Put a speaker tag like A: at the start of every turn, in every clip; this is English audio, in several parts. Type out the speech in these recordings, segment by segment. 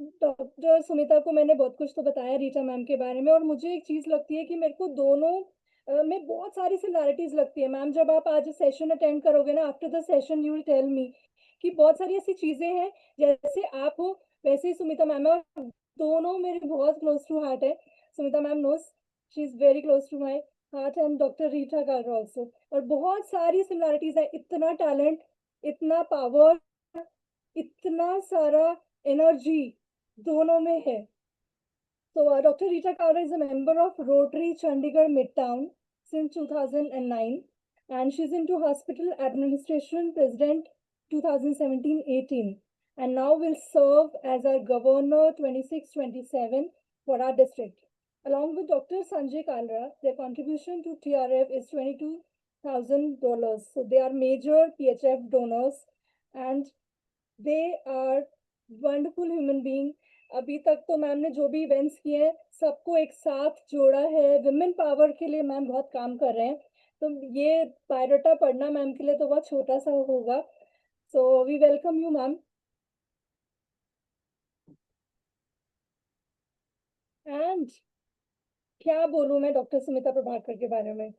A: Doctor Sumita को मैंने बहुत कुछ तो बताया रीटा मैम के बारे में, और मुझे एक चीज लगती है कि मेरे को दोनों में बहुत सारी सिमिलैरिटीज लगती है। मैम जब आप आज सेशन अटेंड करोगे ना, after the session you will tell me कि बहुत सारी ऐसी चीजें हैं, जैसे आप हो वैसे ही सुमिता मैम है, और दोनों मेरे बहुत क्लोज टू हार्ट है। Sumita ma'am knows she is very close to my heart, and doctor Rita Garg also. और बहुत सारी सिमिलैरिटीज है, इतना टैलेंट, इतना पावर, इतना सारा एनर्जी दोनों में है। So, Dr. Rita Kaur is a member of Rotary Chandigarh Midtown since 2009, and she's into hospital administration president 2017-18, and now will serve as our governor 26-27 for our district. Along with Dr. Sanjay Kalra, their contribution to TRF is $22,000. So they are major PHF donors, and they are wonderful human being. अभी तक तो ma'am ने जो भी events किए हैं सबको एक साथ जोड़ा है, विमेन पावर के लिए मैम बहुत काम कर रहे हैं। तो ये बायोडाटा पढ़ना मैम के लिए तो बहुत छोटा सा होगा। So we welcome you ma'am. And क्या बोलूं मैं डॉक्टर सुमिता प्रभाकर के बारे में।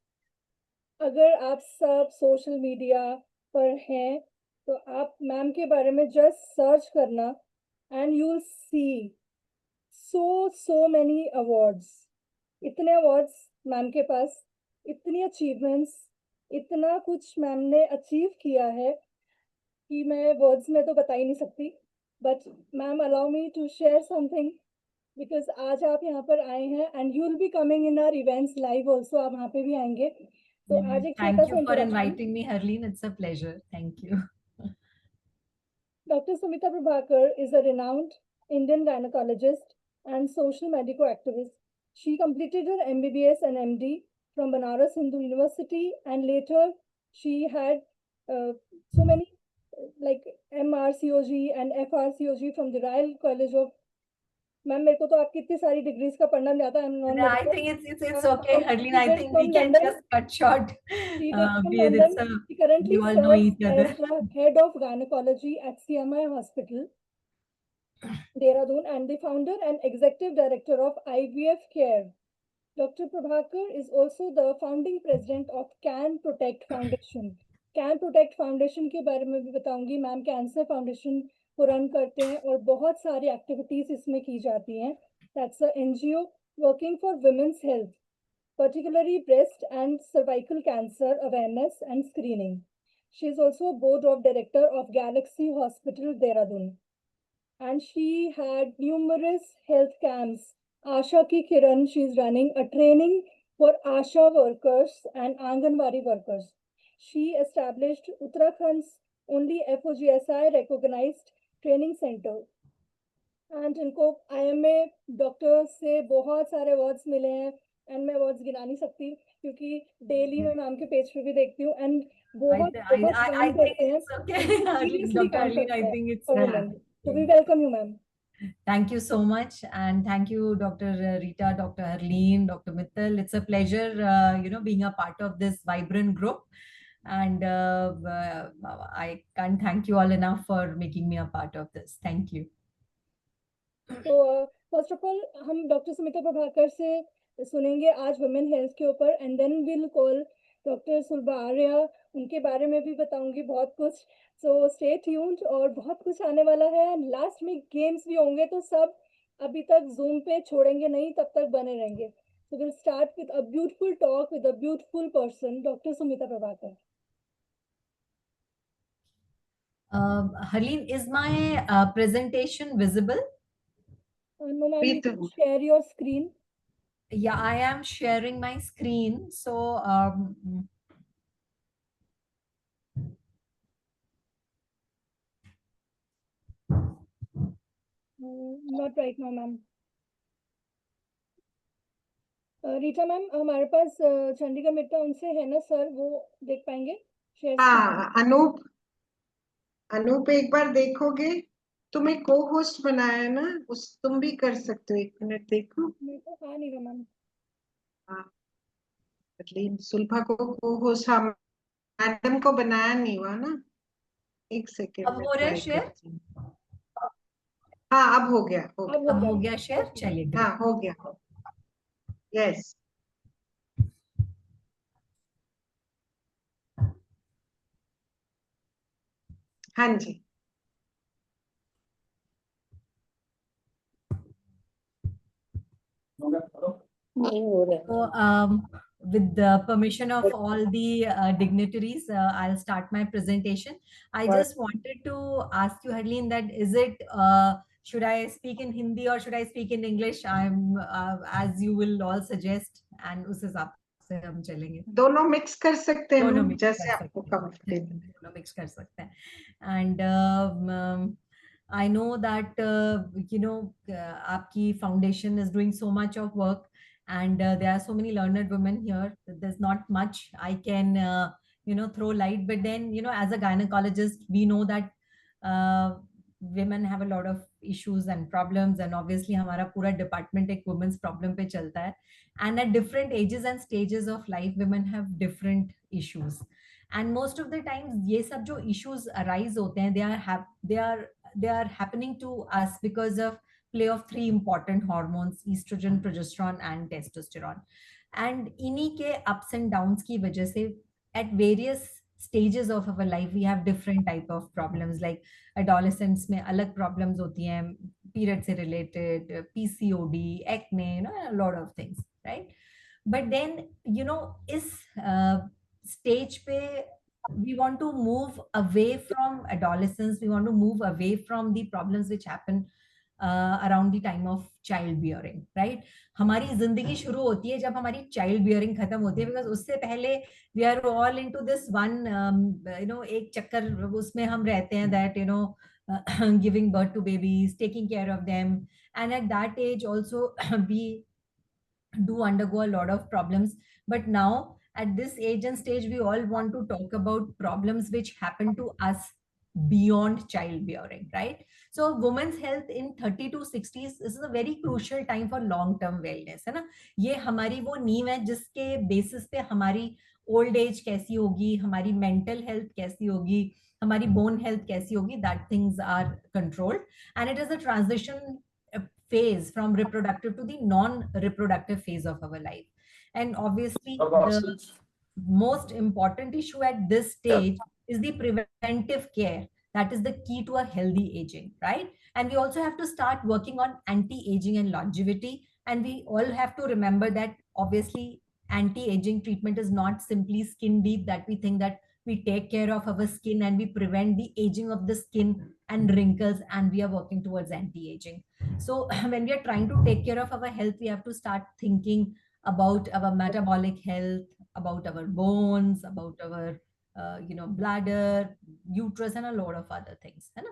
A: अगर आप सब सोशल मीडिया पर हैं तो आप मैम के बारे में जस्ट सर्च करना, and you will see so many awards, इतने अवार्ड्स मैम के पास, इतनी अचीवमेंट्स, इतना कुछ मैम ने अचीव किया है कि मैं वर्ड्स में तो बता ही नहीं सकती। But ma'am allow me to share something, because आज आप यहाँ पर आए हैं and you will be coming in our events live also, आप वहाँ पे भी आएंगे। तो आज एक छोटा
B: Thank
A: सा
B: you for
A: introduction.
B: inviting me, Harleen. It's a pleasure. Thank you.
A: Dr. Sumita Prabhakar is a renowned Indian gynecologist and social medical activist. She completed her MBBS and MD from Banaras Hindu University, and later she had so many like MRCOG and FRCOG from the Royal College of. Ma'am मेरे को तो आपकी इतनी सारी degrees का पढ़ना नहीं आता, I am non
B: I think it's okay, Harleen. I think we
A: from
B: can
A: London.
B: just cut short.
A: She did from
B: It's
A: London.
B: a,
A: She currently
B: we all know
A: serves
B: each
A: as
B: other.
A: the head of gynecology at CMI Hospital, Dehradun, and the founder and executive director of IVF Care. Dr. Prabhakar is also the founding president of Can Protect Foundation. Can Protect Foundation के बारे में भी बताऊंगी। Ma'am cancer foundation को run करते हैं और बहुत सारी एक्टिविटीज इसमें की जाती हैं। That's a NGO working for women's health, particularly breast and cervical cancer awareness and screening. She is also a board of director of Galaxy Hospital, Dehradun, and she had numerous health camps. Asha Ki Kiran, she is running a training for Asha workers and Anganwadi workers. She established Uttarakhand's only FOGSI recognized training center. And इनको IMA doctor से बहुत सारे awards मिले हैं, and मैं awards गिना नहीं सकती क्योंकि डेली मैं मैम के पेज पे भी देखती हूँ, एंड बहुत बहुत काम
B: I think
A: करते हैं,
B: it's okay, Harleen.
A: Seriously
B: Dr.
A: काम
B: Harleen, I
A: करते हैं
B: think it's
A: फॉर वुमेन। तो we welcome you ma'am.
B: Thank you so much, and thank you, Dr. Rita, Dr. Harleen, Dr. Mittal. It's a pleasure, being a part of this vibrant group, and I can't thank you all enough for making me a part of this. Thank you.
A: तो first of all हम doctor Sumita Prabhakar से सुनेंगे आज women health के ऊपर, and then will call doctor Sulabha Arya, उनके बारे में भी बताऊंगी बहुत कुछ। सो स्टे ट्यून्ड, और बहुत कुछ आने वाला है। लास्ट में गेम्स भी होंगे, तो सब अभी तक जूम पे छोड़ेंगे नहीं, तब तक बने रहेंगे। So will start with a beautiful talk with a beautiful person, doctor Sumita Prabhakar.
B: Harleen, is my presentation visible?
A: No ma'am, you can share your screen.
B: Yeah, I am sharing my screen. So,
A: Not right now ma'am. Rita ma'am हमारे पास चंडीगढ़ मिट्टा उनसे है ना sir, वो देख पाएंगे share?
C: हाँ अनूप एक बार देखोगे, तुम्हें को होस्ट बनाया ना, उस तुम भी कर सकते हो। 1 मिनट देखो।
A: मेरे को हाँ नहीं रहा मैम।
C: हाँ सुलभा को होस्ट, हाँ मैडम को बनाया नहीं हुआ ना। 1 सेकेंड
B: अब
C: में
B: हो रहा है
C: ट्राई
B: शेयर?
C: करती हूँ। हाँ अब हो गया,
B: अब हो गया शेयर, चलिए
C: हाँ
B: great.
C: हो गया, यस। हाँ जी।
B: So, with the permission of all the dignitaries, I'll start my presentation. I just wanted to ask you, Harleen, that is it, should I speak in Hindi or should I speak in English? I'm, as you will all suggest, and उस हिसाब से हम चलेंगे.
C: दोनों mix कर सकते हैं,
B: दोनों mix
C: जैसे
B: कर
C: आपको
B: सकते हैं.
C: कंफर्टेबल।
B: दोनों mix कर सकते हैं. And I know that आपकी foundation is doing so much of work, and there are so many learned women here. There's not much I can throw light, but then as a gynecologist we know that women have a lot of issues and problems, and obviously हमारा पूरा department एक women's problem पे चलता है, and at different ages and stages of life women have different issues, and most of the times ये सब जो issues arise होते हैं they are happening to us because of play of three important hormones: estrogen, progesterone and testosterone. And इन्हीं के ups and downs की वजह से at various stages of our life we have different type of problems, like adolescents में अलग problems होती हैं period से related, PCOD, acne, a lot of things, right? But then इस stage पे we want to move away from adolescence, we want to move away from the problems which happen around the time of child bearing, right? हमारी जिंदगी शुरू होती है जब हमारी child bearing खत्म होती है, because उससे पहले we are all into this one एक चक्कर उसमें हम रहते हैं that giving birth to babies, taking care of them, and at that age also we do undergo a lot of problems. But now at this age and stage we all want to talk about problems which happen to us beyond childbearing, right? So women's health in 30 to 60s is a very crucial time for long term wellness, है ना? ये हमारी वो नींव है जिसके basis पे हमारी ओल्ड एज कैसी होगी, हमारी मेंटल हेल्थ कैसी होगी, हमारी बोन हेल्थ कैसी होगी, that things are controlled. And it is a transition phase from reproductive to the non-reproductive phase of our life. And obviously the most important issue at this stage is the preventive care. That is the key to a healthy aging, right? And we also have to start working on anti-aging and longevity. And we all have to remember that obviously anti-aging treatment is not simply skin deep, that we think that we take care of our skin and we prevent the aging of the skin and wrinkles and we are working towards anti-aging. So when we are trying to take care of our health, we have to start thinking about our metabolic health, about our bones, about our bladder, uterus, and a lot of other things. है ना?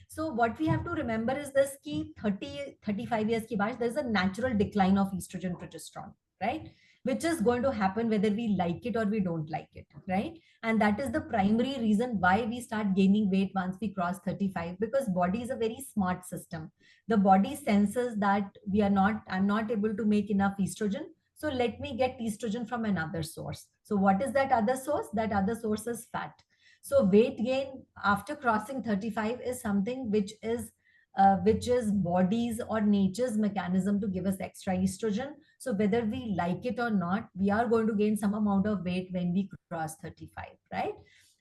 B: So what we have to remember is this: key 30-35 years के बाद there is a natural decline of estrogen progesterone, right? Which is going to happen whether we like it or we don't like it, right? And that is the primary reason why we start gaining weight once we cross 35, because body is a very smart system. The body senses that I'm not able to make enough estrogen, so let me get estrogen from another source. So what is that other source? That other source is fat. So weight gain after crossing 35 is something which is body's or nature's mechanism to give us extra estrogen. So whether we like it or not, we are going to gain some amount of weight when we cross 35, right?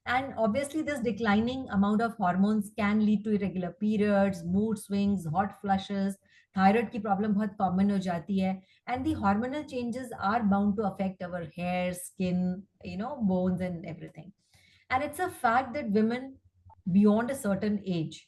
B: And obviously this declining amount of hormones can lead to irregular periods, mood swings, hot flushes, thyroid की problem बहुत common हो जाती है, and the hormonal changes are bound to affect our hair, skin, bones and everything. And it's a fact that women beyond a certain age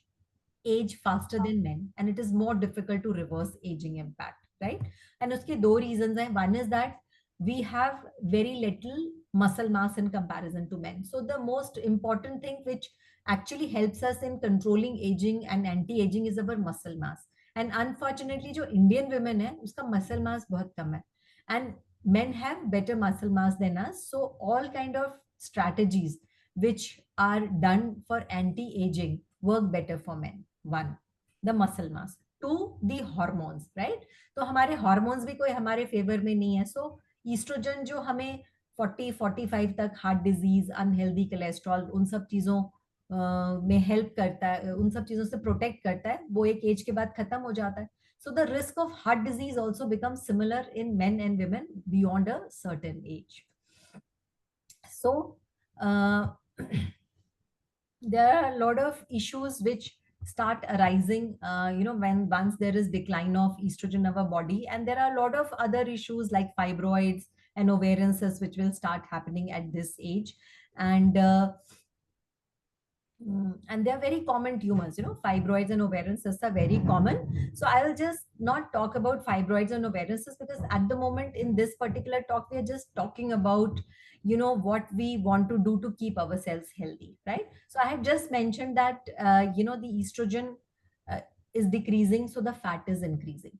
B: faster than men, and it is more difficult to reverse aging impact, right? And uske do reasons hai. One is that we have very little muscle mass in comparison to men. So the most important thing which actually helps us in controlling aging and anti-aging is our muscle mass. And unfortunately जो Indian women है उसका muscle mass बहुत कम है, and men have better muscle mass than us. So all kind of strategies which are done for anti-aging work better for men. One, the muscle mass. Two, the hormones, right? तो हमारे hormones भी कोई हमारे favor में नहीं है. So estrogen जो हमें 40-45 तक heart disease, unhealthy cholesterol, उन सब चीजों में हेल्प करता है, उन सब चीजों से प्रोटेक्ट करता है, वो एक एज के बाद खत्म हो जाता है. So the risk of heart disease also becomes similar in men and women beyond a certain age. So there are a lot of issues which start arising, when once there is decline of estrogen in our body, and there are a lot of other issues like fibroids and ovarian cysts which will start happening at this age. And they are very common tumors. Fibroids and ovarian cysts are very common. So I will just not talk about fibroids and ovarian cysts, because at the moment in this particular talk we are just talking about what we want to do to keep ourselves healthy, right? So I have just mentioned that the estrogen uh, is decreasing, so the fat is increasing.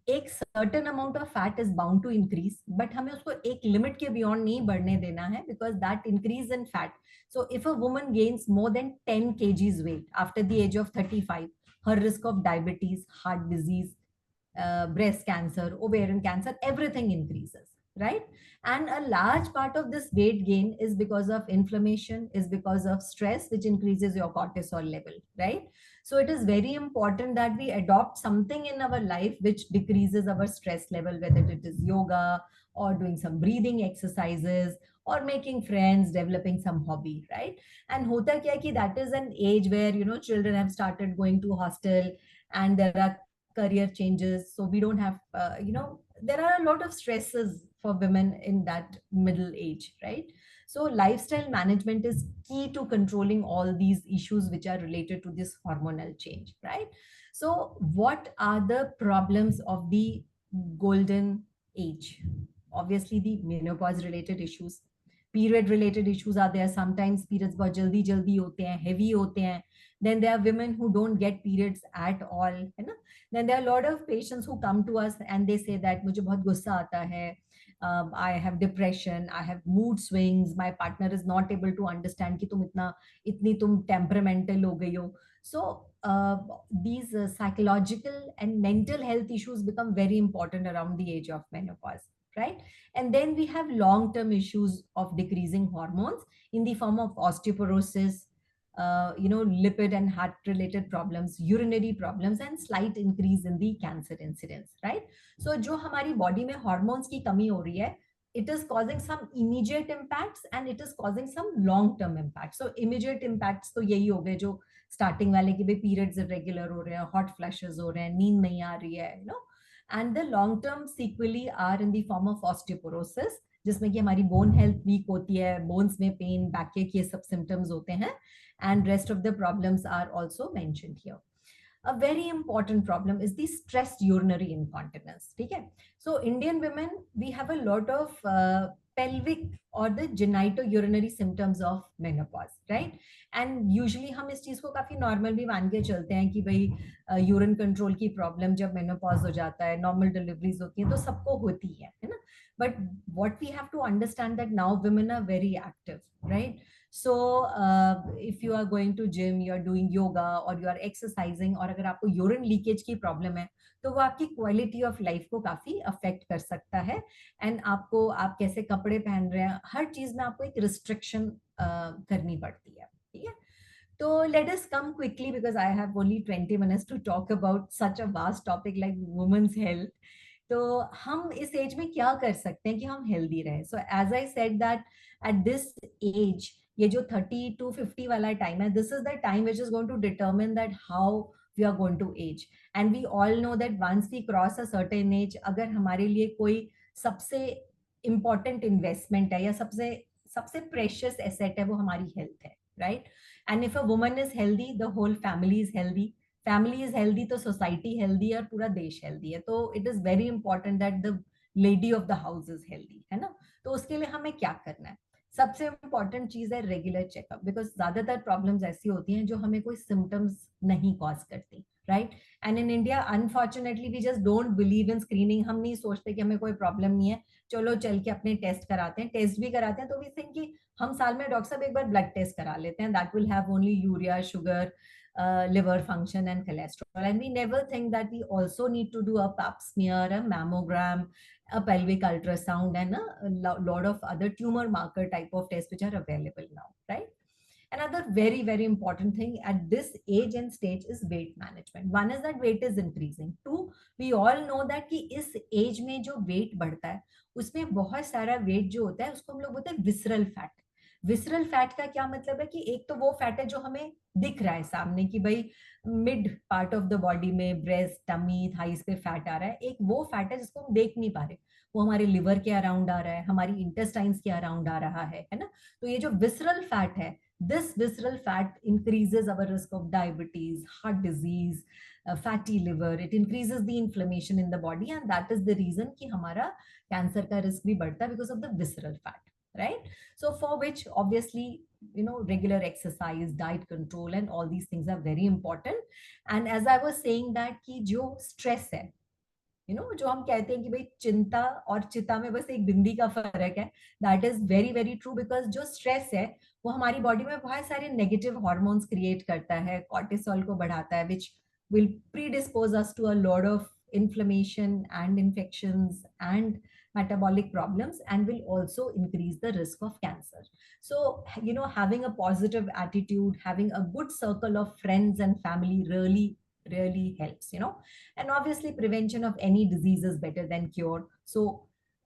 B: एक certain amount of fat is bound to increase, but हमें उसको एक limit के beyond नहीं बढ़ने देना है, because that increase in fat. So if a woman gains more than 10 kgs weight after the age of 35, her risk of diabetes, heart disease, breast cancer, ovarian cancer, everything increases, right? And a large part of this weight gain is because of inflammation, is because of stress, which increases your cortisol level, right? So it is very important that we adopt something in our life which decreases our stress level, whether it is yoga or doing some breathing exercises or making friends, developing some hobby, right? And hota kya ki that is an age where children have started going to hostel, and there are career changes, so we don't have there are a lot of stresses for women in that middle age, right? So lifestyle management is key to controlling all these issues which are related to this hormonal change, right? So what are the problems of the golden age? Obviously the menopause related issues, period related issues are there. Sometimes periods bahut jaldi hote hain, heavy hote hain. Then there are women who don't get periods at all, है ना? Then there are a lot of patients who come to us and they say that मुझे बहुत गुस्सा आता है, I have depression, I have mood swings, my partner is not able to understand कि तुम temperamental हो गई हो. So these psychological and mental health issues become very important around the age of menopause, right? And then we have long-term issues of decreasing hormones in the form of osteoporosis, lipid and heart related problems, urinary problems, and slight increase in the cancer incidence, right? So जो हमारी body में hormones की कमी हो रही है, it is causing some immediate impacts and it is causing some long term impacts. So immediate impacts तो यही हो गए जो starting वाले कि भाई periods irregular हो रहे हैं, hot flashes हो रहे हैं, नींद नहीं आ रही है, and the long term sequelae are in the form of osteoporosis, जिसमें कि हमारी बोन हेल्थ वीक होती है, बोन्स में पेन, बैकएक, ये सब सिम्टम्स होते हैं, and rest of the problems are also mentioned here. A very important problem is the stressed urinary incontinence. ठीक है? So Indian women, we have a lot of pelvic or the genitourinary symptoms of menopause, right? And usually हम इस चीज को काफी normal भी मान के चलते हैं कि भाई यूरिन कंट्रोल की प्रॉब्लम जब मेनोपॉज हो जाता है, नॉर्मल डिलीवरीज होती हैं, तो सबको होती है ना? But what we have to understand that now women are very active, right? So if you are going to gym, you are doing yoga or you are exercising, और अगर आपको यूरिन लीकेज की प्रॉब्लम है तो वो आपकी quality of life को काफी अफेक्ट कर सकता है. एंड आप कैसे कपड़े पहन रहे हैं, हर चीज में आपको एक रिस्ट्रिक्शन करनी पड़ती है. ठीक है? तो let us come quickly because I have only 20 minutes to talk about such a vast topic like women's health. तो हम इस एज में क्या कर सकते हैं कि हम हेल्दी रहे? So as I said that at this age, ये जो 30 to 50 वाला टाइम है, this is the time which is going to determine that how we are going to age. And we all know that once we cross a certain age, अगर हमारे लिए कोई सबसे important investment है या सबसे सबसे प्रेशियस एसेट है, वो हमारी हेल्थ है, right? And if a woman is healthy, the whole family is healthy. Family is healthy तो सोसाइटी हेल्दी है और पूरा देश हेल्दी है. तो it is very important that the lady of the house is healthy, है ना? तो उसके लिए हमें क्या करना है? सबसे इंपॉर्टेंट चीज है रेगुलर चेकअप, बिकॉज ज्यादातर प्रॉब्लम्स ऐसी होती हैं जो हमें कोई सिम्टम्स नहीं कॉज करती, right? And in India unfortunately we just don't believe in screening. हम नहीं सोचते कि हमें कोई प्रॉब्लम नहीं है, चलो चल के अपने टेस्ट कराते हैं. टेस्ट भी कराते हैं तो वी थिंक कि हम साल में डॉक्टर साहब एक बार ब्लड टेस्ट करा लेते हैं, that will have only urea, sugar, liver function and cholesterol, and we never think that we also need to do a pap smear, a mammogram, a pelvic ultrasound, and a lot of other tumor marker type of tests which are available now, right? Another very, very important thing at this age and stage is weight management. One is that weight is increasing. Two, we all know that कि इस age में जो weight बढ़ता है उसमें बहुत सारा weight जो होता है उसको हम लोग बोलते हैं visceral fat. विसरल फैट का क्या मतलब है कि एक तो वो फैट है जो हमें दिख रहा है सामने कि भाई mid part of the body में ब्रेस्ट टमी थाइस पे फैट आ रहा है. एक वो फैट है जिसको हम देख नहीं पा रहे, वो हमारे लिवर के अराउंड आ रहा है, हमारी इंटेस्टाइन्स के अराउंड आ रहा है ना. तो ये जो विसरल फैट है, this visceral fat increases our risk of diabetes, heart disease, fatty liver. It increases the inflammation in the body, and that is the reason कि हमारा कैंसर का रिस्क भी बढ़ता है because of the visceral fat, right? So for which obviously regular exercise, diet control and all these things are very important. And as I was saying that कि जो stress है, जो हम कहते हैं कि भाई चिंता और चिता में बस एक बिंदी का फर्क है, that is very very true. Because जो स्ट्रेस है वो हमारी बॉडी में बहुत सारे नेगेटिव हार्मोन्स क्रिएट करता है, कॉर्टिसोल को बढ़ाता है, which will predispose us to a lot of inflammation and infections and metabolic problems, and will also increase the risk of cancer. So having a positive attitude, having a good circle of friends and family really helps. And obviously prevention of any disease is better than cure. So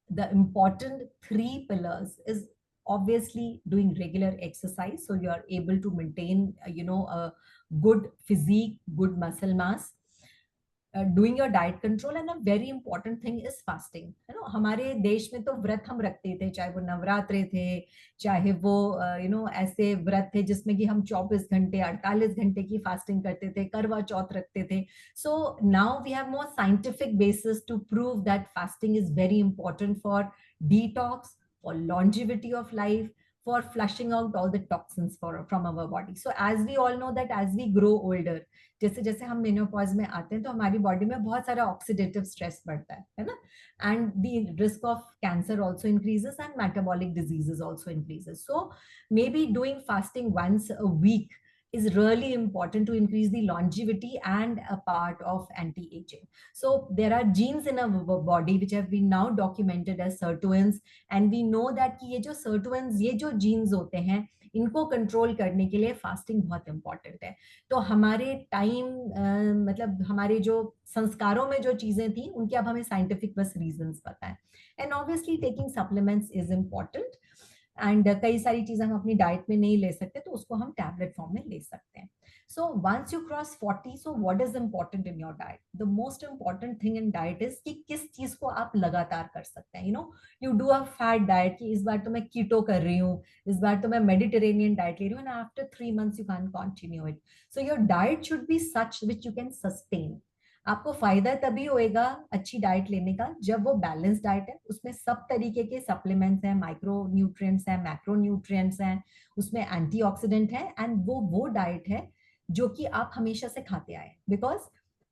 B: the important 3 pillars is obviously doing regular exercise so you are able to maintain a good physique, good muscle mass, doing your diet control, and a very important thing is fasting. हमारे देश में तो व्रत हम रखते थे, चाहे वो नवरात्रे थे, चाहे वो ऐसे व्रत थे जिसमें कि हम 24 घंटे 48 घंटे की फास्टिंग करते थे, करवा चौथ रखते थे. So now we have more scientific basis to prove that fasting is very important for detox, for longevity of life, for flushing out all the toxins from our body. So as we all know that as we grow older, जैसे जैसे हम menopause में आते हैं तो हमारी body में बहुत सारा ऑक्सीडेटिव स्ट्रेस बढ़ता है ना, and the risk of cancer also increases and metabolic diseases also increases. So maybe doing fasting once a week is really important to increase the longevity and a part of anti-aging. So there are genes in our body which have been now documented as sirtuins, and we know that कि ये जो sirtuins, ये जो genes होते हैं, इनको control करने के लिए फास्टिंग बहुत इंपॉर्टेंट है. तो हमारे टाइम मतलब हमारे जो संस्कारों में जो चीजें थी उनके अब हमें साइंटिफिक बस रीजंस पता है. And obviously taking supplements is important, and कई सारी चीजें हम अपनी डाइट में नहीं ले सकते तो उसको हम टैबलेट फॉर्म में ले सकते हैं. So once you cross 40, so what is important in your diet? The most important thing in diet is कि किस चीज को आप लगातार कर सकते हैं. You do a fat diet कि इस बार तो मैं कीटो कर रही हूँ, इस बार तो मैं मेडिटेरेनियन डाइट ले रही हूँ, and after 3 months you can't continue it. So your diet should be such which you can sustain. आपको फायदा तभी होएगा अच्छी डाइट लेने का जब वो बैलेंस डाइट है, उसमें सब तरीके के सप्लीमेंट्स हैं, माइक्रो न्यूट्रिएंट्स हैं, मैक्रो न्यूट्रिएंट्स हैं, उसमें एंटीऑक्सीडेंट है, एंड वो डाइट है जो कि आप हमेशा से खाते आए. बिकॉज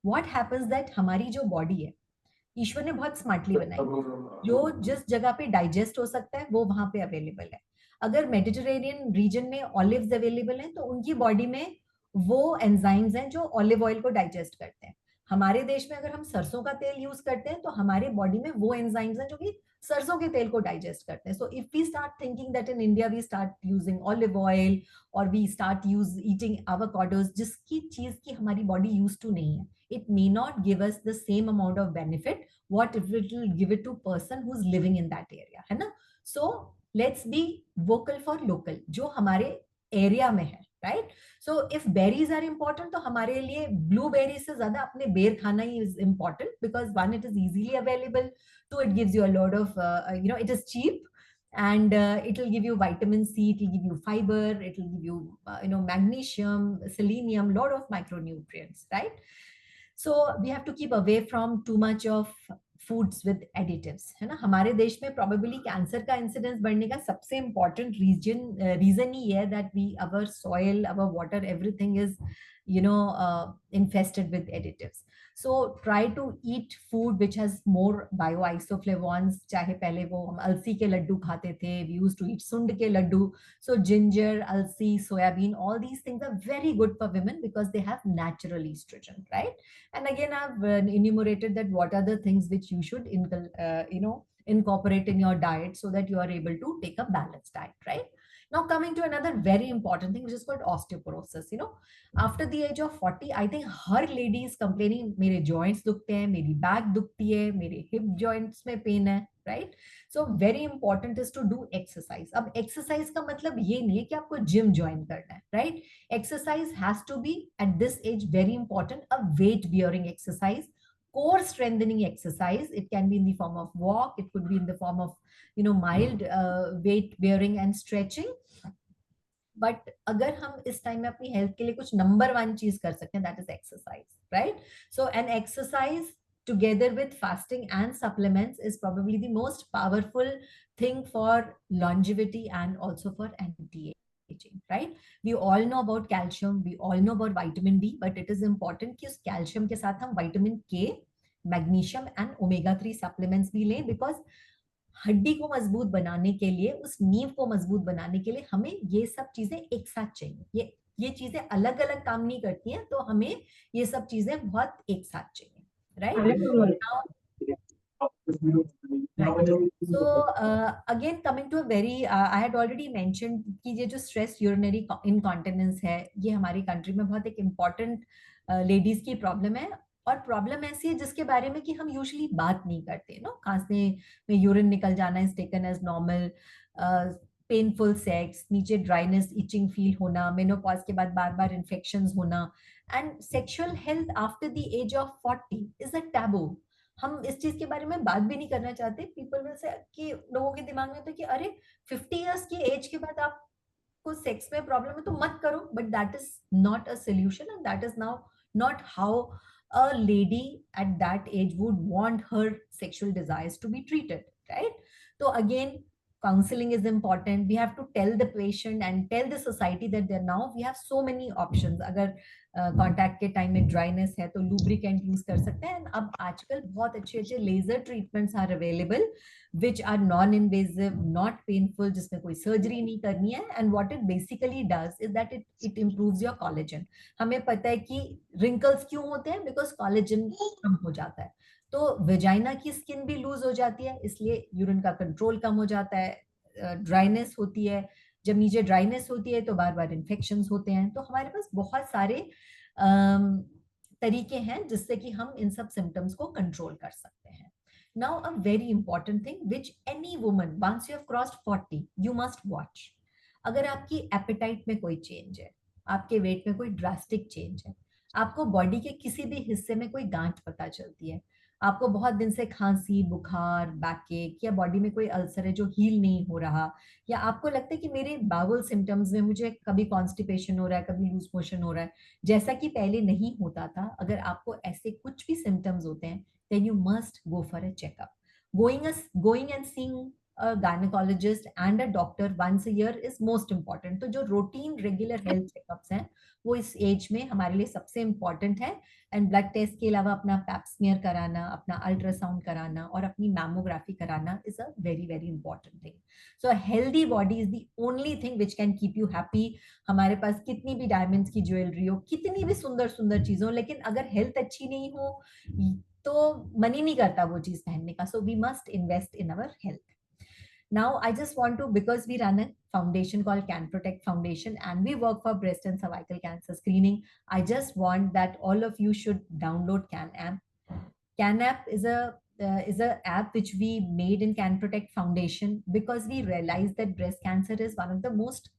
B: व्हाट हैपेंस दैट हमारी जो बॉडी है ईश्वर ने बहुत स्मार्टली बनाई, जो जिस जगह पे डाइजेस्ट हो सकता है वो वहां पे अवेलेबल है. अगर मेडिटेरेनियन रीजन में ऑलिव्स अवेलेबल हैं तो उनकी बॉडी में वो एंजाइम्स हैं जो ऑलिव ऑयल को डाइजेस्ट करते हैं. हमारे देश में अगर हम सरसों का तेल यूज करते हैं तो हमारे बॉडी में वो एंजाइम्स हैं जो कि सरसों के तेल को डाइजेस्ट करते हैं. So if we start thinking that in India we start using olive oil और we start use eating avocados, जिसकी चीज की हमारी बॉडी यूज टू नहीं है, it may not give us the same amount of benefit what it will give it to person who's living in that area, है ना. So let's be vocal for local, जो हमारे area में है, right. So if berries are important तो हमारे लिए blueberry से ज्यादा अपने बेर खाना ही is important, because one it is easily available, two it gives you a lot of it is cheap, and it will give you vitamin C, it will give you fiber, it will give you magnesium, selenium, lot of micronutrients, right. So we have to keep away from too much of foods with additives, है ना. हमारे देश में probably cancer का incidence बढ़ने का सबसे important reason ही है that our soil, our water, everything is infested with additives. So try to eat food which has more bioisoflavones. चाहे पहले वो हम अलसी के लड्डू खाते थे, we used to eat सुंड के लड्डू. So ginger, अलसी, soybean, all these things are very good for women because they have natural estrogen, right. And again I've enumerated that what are the things which you should incorporate in your diet so that you are able to take a balanced diet, right. Now coming to another very important thing, which is called osteoporosis. You know, after the age of 40, I think her lady is complaining, मेरे joints दुखते हैं, मेरी back दुखती है, मेरे hip joints में pain है, right? So very important is to do exercise. अब exercise का मतलब ये नहीं है कि आपको gym join करना है, right? Exercise has to be at this age very important, a weight bearing exercise, core strengthening exercise. It can be in the form of walk, it could be in the form of, you know, mild weight bearing and stretching. But अगर हम इस time में अपनी health के लिए कुछ number one चीज कर सकते हैं, that is exercise, right? So an exercise together with fasting and supplements is probably the most powerful thing for longevity and also for anti-aging, right? We all know about calcium, we all know about vitamin D, but it is important कि उस calcium के साथ हम vitamin K, magnesium and omega 3 supplements भी लें, because हड्डी को मजबूत बनाने के लिए, उस नींव को मजबूत बनाने के लिए हमें ये सब चीजें एक साथ चाहिए. ये चीजें अलग अलग काम नहीं करती हैं, तो हमें ये सब चीजें बहुत एक साथ चाहिए, right? So again coming to a very I had already mentioned कि ये जो stress urinary incontinence है, ये हमारी कंट्री में बहुत एक important लेडीज की प्रॉब्लम है. और प्रॉब्लम ऐसी है जिसके बारे में कि हम यूजुअली बात नहीं करते. नो, खांसने में यूरिन निकल जाना is taken as normal, painful sex, नीचे ड्राइनेस, इचिंग फील होना, मेनोपॉज के बाद बार बार इन्फेक्शंस होना, and sexual health after the age of 40 is a taboo. हम इस चीज के बारे में बात भी नहीं करना चाहते. पीपल विल से कि लोगों के दिमाग में तो कि अरे 50 इयर्स की एज के बाद आपको सेक्स में प्रॉब्लम है तो मत करो. But that is not a solution, and that is now not how a lady at that age would want her sexual desires to be treated, right? So again, counseling is important. We have to tell the patient and tell the society that there now we have so many options. अगर contact के time में dryness है तो lubricant use कर सकते हैं. अब आजकल बहुत अच्छे अच्छे laser treatments are available which are non-invasive, not painful, जिसमें कोई सर्जरी नहीं करनी है. And what it basically does is that it improves your collagen. हमें पता है कि wrinkles क्यों होते हैं, because collagen कम हो जाता है. तो वेजाइना की स्किन भी लूज हो जाती है, इसलिए यूरिन का कंट्रोल कम हो जाता है. ड्राइनेस होती है, जब नीचे ड्राइनेस होती है तो बार बार इन्फेक्शंस होते हैं. तो हमारे पास बहुत सारे तरीके हैं जिससे कि हम इन सब सिम्टम्स को कंट्रोल कर सकते हैं. Now a very important thing which any woman once you have crossed 40 you must watch. अगर आपकी एपेटाइट में कोई चेंज है, आपके वेट में कोई ड्रास्टिक चेंज है, आपको बॉडी के किसी भी हिस्से में कोई गांठ पता चलती है, आपको बहुत दिन से खांसी, बुखार, बैकएक, या बॉडी में कोई अल्सर है जो हील नहीं हो रहा, या आपको लगता है कि मेरे बाउल सिम्टम्स में मुझे कभी कॉन्स्टिपेशन हो रहा है, कभी लूज मोशन हो रहा है, जैसा कि पहले नहीं होता था. अगर आपको ऐसे कुछ भी सिम्टम्स होते हैं, then you must go for a checkup. Going and seeing a gynecologist and a doctor once a year is most important. तो जो routine regular health checkups हैं वो इस एज में हमारे लिए सबसे इम्पोर्टेंट है. एंड ब्लड टेस्ट के अलावा अपना पैप स्मीयर कराना, अपना अल्ट्रासाउंड कराना और अपनी मैमोग्राफी कराना is a very very important thing. So healthy body is the only thing which can keep you happy. हमारे पास कितनी भी डायमंड्स की ज्वेलरी हो, कितनी भी सुंदर सुंदर चीज हो, लेकिन अगर हेल्थ अच्छी नहीं हो तो मन ही नहीं करता वो चीज पहनने का. So we must invest in our health. Now I just want to, because we run a foundation called Can Protect Foundation and we work for breast and cervical cancer screening, I just want that all of you should download Can app. Can app is a app which we made in Can Protect Foundation because we realized that breast cancer is one of the most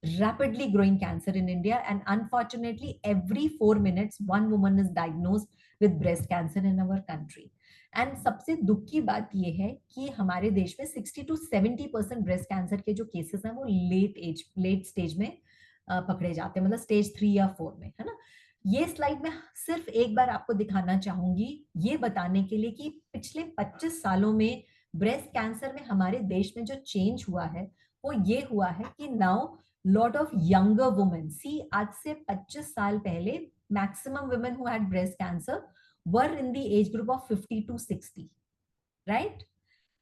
B: rapidly growing cancer in India, and unfortunately every 4 minutes one woman is diagnosed with breast cancer in our country. And सबसे दुख की बात ये है कि हमारे देश में 60 to 70% ब्रेस्ट कैंसर के जो केसेस हैं वो लेट स्टेज में पकड़े जाते हैं, मतलब स्टेज 3 या 4 में, है ना. ये स्लाइड में सिर्फ एक बार आपको दिखाना चाहूंगी, ये बताने के लिए कि पिछले 25 सालों में ब्रेस्ट कैंसर में हमारे देश में जो चेंज हुआ है वो ये हुआ है कि now lot of younger women, see आज से 25 साल पहले maximum women who had breast cancer were in the age group of 50 to 60, right?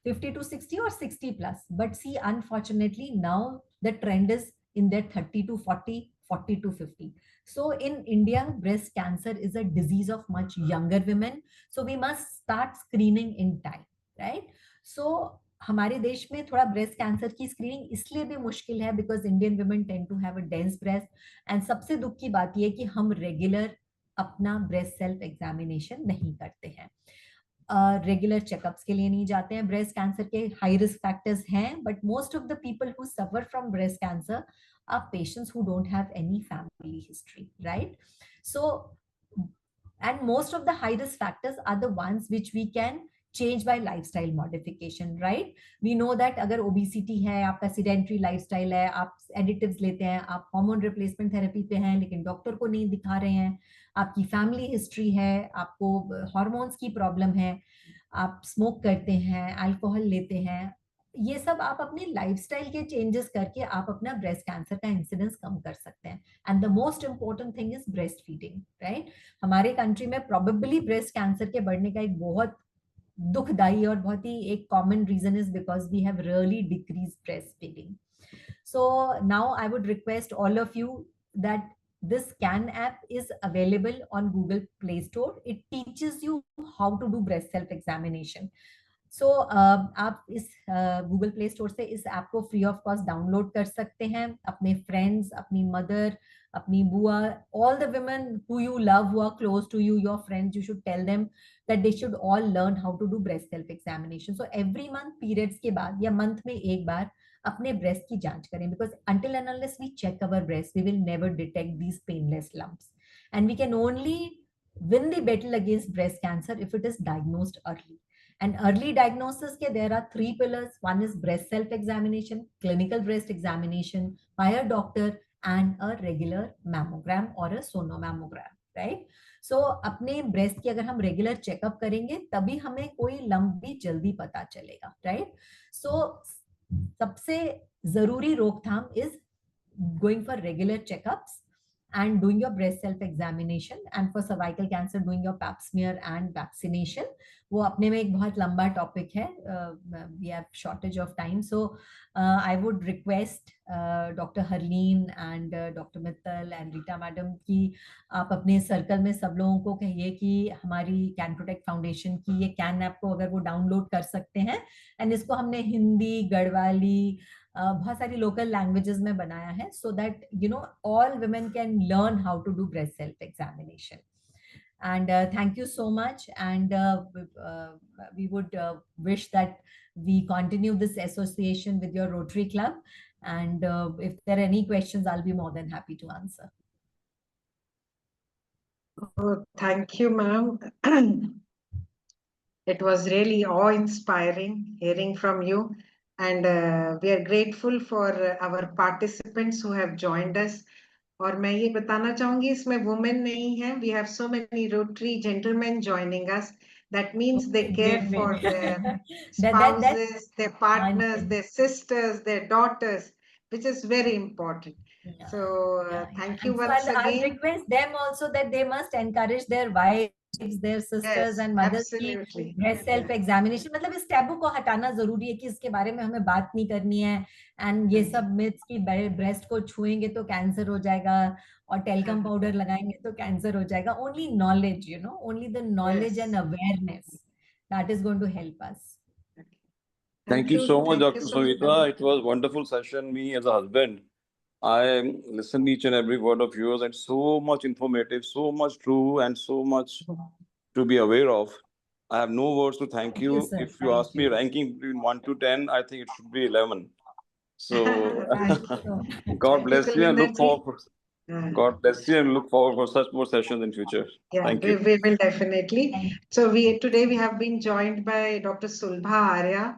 B: 50 to 60 or 60 plus. But see, unfortunately, now the trend is in their 30 to 40, 40 to 50. So in India, breast cancer is a disease of much younger women. So we must start screening in time, right? So हमारे देश में थोड़ा breast cancer की screening इसलिए भी मुश्किल है because Indian women tend to have a dense breast, and सबसे दुख की बात यह कि हम रेगुलर अपना ब्रेस्ट सेल्फ एग्जामिनेशन नहीं करते हैं, रेगुलर चेकअप्स के लिए नहीं जाते हैं। ब्रेस्ट कैंसर के हाई रिस्क फैक्टर्स हैं, but most of the people who suffer from breast cancer are patients who don't have any family history, right? So and most of the high risk factors are the ones which we can change by lifestyle modification, right? We know that अगर obesity है, आपका sedentary lifestyle है, आप additives लेते हैं, आप hormone replacement therapy पे हैं लेकिन डॉक्टर को नहीं दिखा रहे हैं, आपकी family history है, आपको hormones की problem है, आप smoke करते हैं, alcohol लेते हैं, ये सब आप अपने लाइफस्टाइल के चेंजेस करके आप अपना ब्रेस्ट कैंसर का इंसिडेंस कम कर सकते हैं। And the most important thing is breast feeding, right? हमारे कंट्री में प्रोबेबली ब्रेस्ट कैंसर के बढ़ने का एक बहुत दुखदाई और बहुत ही एक common reason is because we have really decrease breast feeding. So now I would request all of you that this CAN app is available on Google Play Store. It teaches you how to do breast self examination. सो आप इस Google play store से इस app को free of cost download कर सकते हैं। अपने friends, अपनी मदर, अपनी बुआ, all the women who you love, who are close to you, your friends, you should tell them that they should all learn how to do breast self examination. So every month periods के बाद या month में एक बार अपने breast की जांच करें, because until and unless we check our breast, we will never detect these painless lumps, and we can only win the battle against breast cancer if it is diagnosed early. And early diagnosis ke there are three pillars. One is breast self examination, clinical breast examination by a doctor, and a regular mammogram or a sonomammogram, right? So अपने breast की अगर हम regular checkup करेंगे तभी हमें कोई lump भी जल्दी पता चलेगा, right? So सबसे जरूरी रोकथाम is going for regular checkups and doing your breast self examination, and for cervical cancer doing your pap smear and vaccination. वो अपने में एक बहुत लंबा टॉपिक है, we have shortage of time, so I would request Dr. Harleen and Dr. Mittal and Rita madam की आप अपने सर्कल में सब लोगों को कहिए कि हमारी कैन प्रोटेक्ट फाउंडेशन की ये कैन ऐप को अगर वो डाउनलोड कर सकते हैं, एंड इसको हमने हिंदी, गढ़वाली, बहुत सारी लोकल लैंग्वेजेस में बनाया है, so that you know all women can learn how to do breast self examination. And thank you so much, and we would wish that we continue this association with your Rotary Club, and if there are any questions, I'll be more than happy to answer.
C: Oh, thank you, ma'am. It was really awe-inspiring hearing from you, and we are grateful for our participants who have joined us. और मैं ये बताना चाहूंगी इसमें women नहीं है, we have so many Rotary gentlemen joining us. That means they care for their spouses, their partners, their sisters, their daughters, which is very important.
B: Yeah,
C: so thank you
B: and
C: once
B: so I'll
C: again.
B: request them also that they must encourage their wives, their sisters,
C: Yes,
B: and mothers
C: absolutely.
B: की breast self examination. मतलब इस taboo को हटाना जरूरी है कि इसके बारे में हमें बात नहीं करनी है, एंड ये सब मिथ्स की ब्रेस्ट को छुएंगे तो कैंसर हो जाएगा और टेलकम पाउडर लगाएंगे तो कैंसर हो जाएगा. Only knowledge, you know, only the knowledge and awareness that is going to help us.
D: Thank you so much, Dr. Savita. It was a wonderful session. Me as a husband, I listened each and every word of yours, and so much informative, so much true, and so much to be aware of. I have no words to thank you.
B: Sir.
D: If you ask me ranking between 1 to 10, I think it should be 11. So God bless you, and look forward. God bless you, and look forward for such more sessions in future.
C: Yeah,
D: Thank you.
C: we will definitely. So today we have been joined by Dr. Sulbha Arya.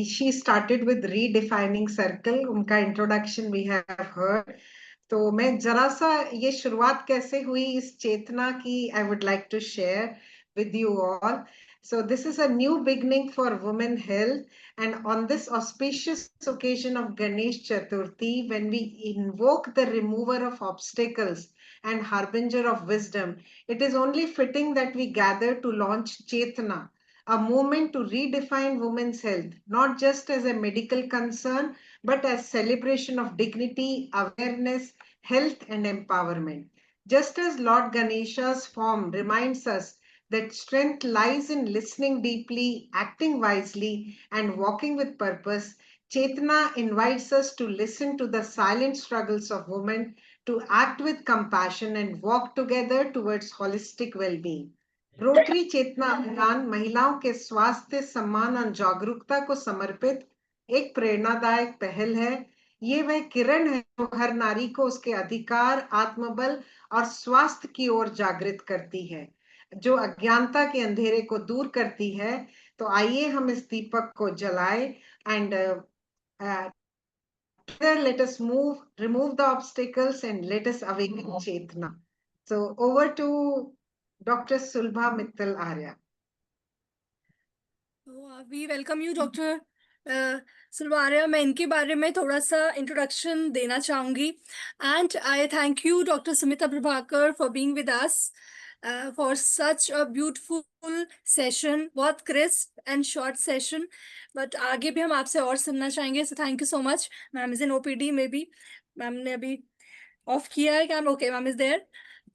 C: She started with redefining circle. उनका introduction we have heard. तो मैं जरा सा ये शुरुआत कैसे हुई इस चेतना की I would like to share with you all. So this is a new beginning for women health, and on this auspicious occasion of Ganesh Chaturthi, when we invoke the remover of obstacles and harbinger of wisdom, it is only fitting that we gather to launch Chetana, a movement to redefine women's health, not just as a medical concern, but as celebration of dignity, awareness, health, and empowerment. Just as Lord Ganesha's form reminds us that strength lies in listening deeply, acting wisely, and walking with purpose, Chetna invites us to listen to the silent struggles of women, to act with compassion and walk together towards holistic well-being. Rotary Chetna Abhiyan महिलाओं के स्वास्थ्य, सम्मान और जागरूकता को समर्पित एक प्रेरणादायक पहल है। ये वह किरण है जो हर नारी को उसके अधिकार, आत्मबल और स्वास्थ्य की ओर जागृत करती है, जो अज्ञानता के अंधेरे को दूर करती है। तो आइए हम इस दीपक को जलाएं and let us remove the obstacles and let us awaken Chetna. So over to Dr. Sulbha Mittal Arya.
A: We welcome you, Dr. Sulbha Arya. मैं इनके बारे में थोड़ा सा introduction देना चाहूंगी. And I thank you, Dr. Smita Prabhakar, for being with us for such a beautiful session. बहुत crisp and short session. But आगे भी हम आपसे और सुनना चाहेंगे. So thank you so much. Ma'am is in OPD maybe. Ma'am ने अभी off किया है क्या? Okay, ma'am is there.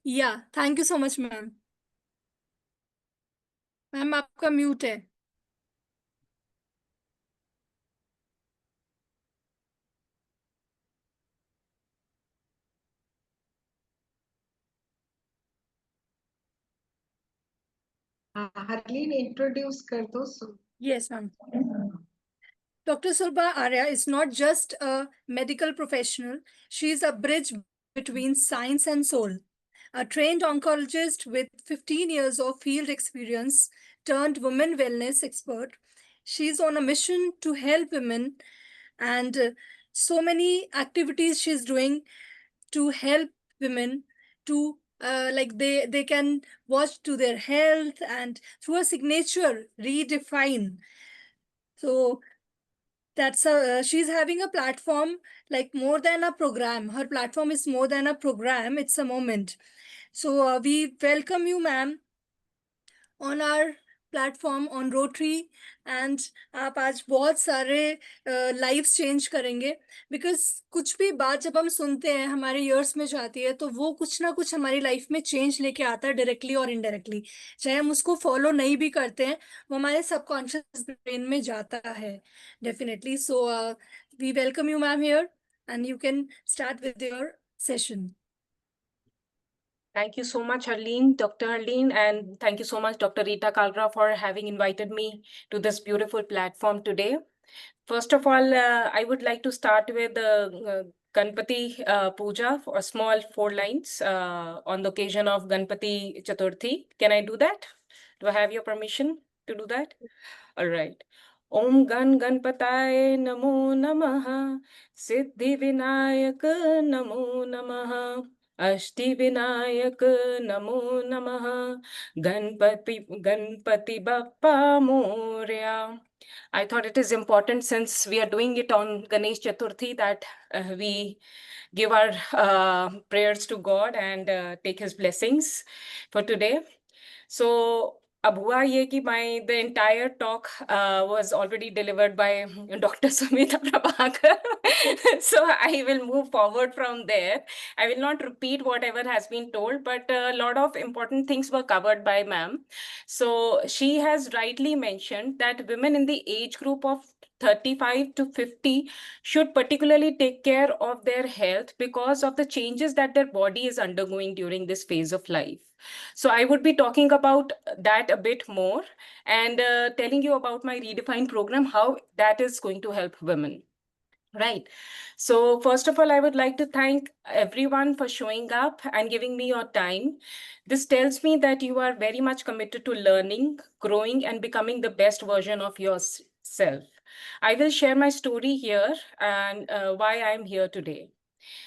A: Yeah, thank you so much, ma'am. Ma'am आपका mute है.
C: Harleen, introduce कर दो.
A: Yes, ma'am. Dr. Sulbha Arya is not just a medical professional. She is a bridge between science and soul. A trained oncologist with 15 years of field experience turned women wellness expert. She's on a mission to help women, and so many activities she's doing to help women to like they can watch to their health and through a signature redefine. So that's she's having a platform like more than a program. Her platform is more than a program, it's a moment. So we welcome you, ma'am, on our platform on Rotary, and आप आज बहुत सारे lives change करेंगे, because कुछ भी बात जब हम सुनते हैं हमारे ईयर्स में जाती है तो वो कुछ ना कुछ हमारी लाइफ में चेंज लेके आता है, डायरेक्टली और इनडायरेक्टली, चाहे हम उसको फॉलो नहीं भी करते हैं, वो हमारे सबकॉन्शियस ब्रेन में जाता है definitely. So we welcome you ma'am here and you can start with your session.
E: Thank you so much, Harleen, Dr. Harleen, and thank you so much, Dr. Rita Kalra, for having invited me to this beautiful platform today. First of all, I would like to start with Ganpati Puja for a small 4 lines on the occasion of Ganpati Chaturthi. Can I do that? Do I have your permission to do that? All right. Om Ganpataye Namo Namaha, Siddhi Vinayak Namo Namaha, Ashti Vinayak Namo Namaha, Ganpati Bappa Moria. I thought it is important, since we are doing it on Ganesh Chaturthi, that we give our prayers to God and take his blessings for today. So अब हुआ ये कि the entire talk was already delivered by Dr. Sumita Prabhakar. So I will move forward from there. I will not repeat whatever has been told, but a lot of important things were covered by ma'am. So she has rightly mentioned that women in the age group of 35 to 50 should particularly take care of their health because of the changes that their body is undergoing during this phase of life. So I would be talking about that a bit more and telling you about my Redefine program, how that is going to help women. Right. So first of all, I would like to thank everyone for showing up and giving me your time. This tells me that you are very much committed to learning, growing, and becoming the best version of yourself. I will share my story here and why I'm here today.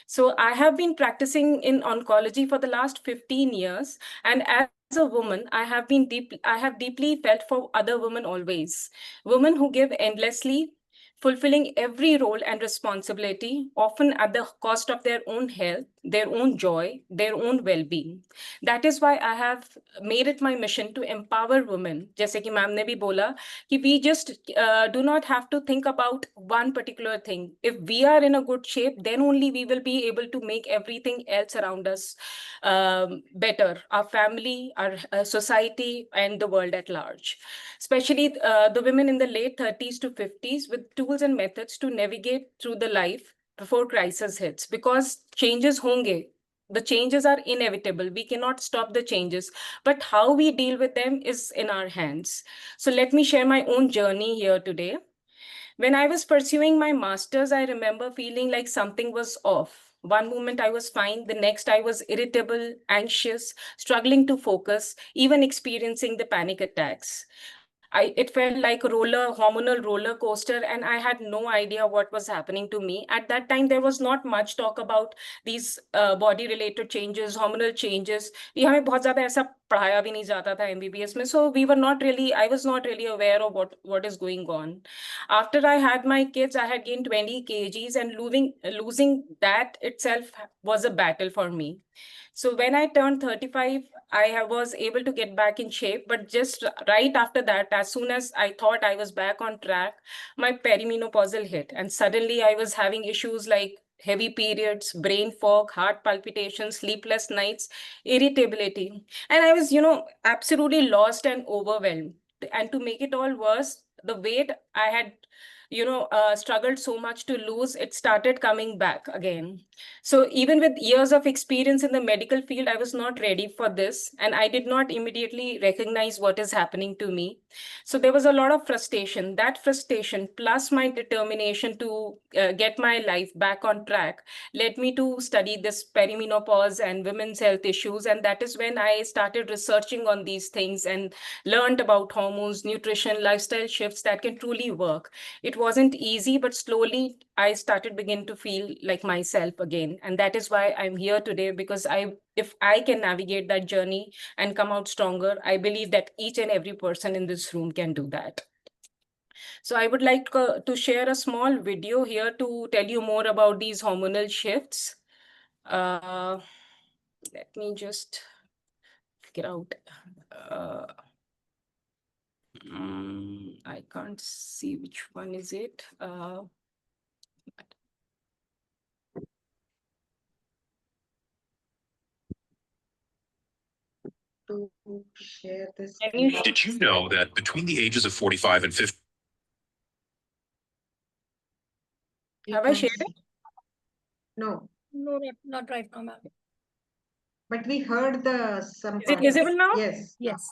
E: So I have been practicing in oncology for the last 15 years. And as a woman, I have deeply felt for other women always. Women who give endlessly, fulfilling every role and responsibility, often at the cost of their own health, their own joy, their own well-being. That is why I have made it my mission to empower women. जैसे कि ma'am ने भी बोला कि we just do not have to think about one particular thing. If we are in a good shape, then only we will be able to make everything else around us better. Our family, our society, and the world at large. Especially the women in the late 30s to 50s with tools and methods to navigate through the life before crisis hits, because changes honge. The changes are inevitable. We cannot stop the changes, but how we deal with them is in our hands. So let me share my own journey here today. When I was pursuing my master's, I remember feeling like something was off. One moment I was fine, the next I was irritable, anxious, struggling to focus, even experiencing the panic attacks. It felt like a hormonal roller coaster, and I had no idea what was happening to me. At that time, there was not much talk about these body-related changes, hormonal changes. ये हमें बहुत ज़्यादा ऐसा पढ़ाया भी नहीं जाता था MBBS में. So I was not really aware of what is going on. After I had my kids, I had gained 20 kgs, and losing that itself was a battle for me. So when I turned 35, I was able to get back in shape, but just right after that, as soon as I thought I was back on track, my perimenopausal hit. And suddenly I was having issues like heavy periods, brain fog, heart palpitations, sleepless nights, irritability. And I was, absolutely lost and overwhelmed. And to make it all worse, the weight I had struggled so much to lose, it started coming back again. So even with years of experience in the medical field, I was not ready for this, and I did not immediately recognize what is happening to me. So there was a lot of frustration. That frustration plus my determination to get my life back on track led me to study this perimenopause and women's health issues. And that is when I started researching on these things and learned about hormones, nutrition, lifestyle shifts that can truly work. It wasn't easy, but slowly I started begin to feel like myself again. And that is why I'm here today, because if I can navigate that journey and come out stronger, I believe that each and every person in this room can do that. So I would like to share a small video here to tell you more about these hormonal shifts. Let me just figure out. I can't see which one is it.
C: To share this.
F: Did you know that between the ages of 45 and 50?
E: Have I shared it?
C: No.
A: No, not right now, ma'am.
C: But we heard some.
E: Is it visible now?
C: Yes.
A: Yes.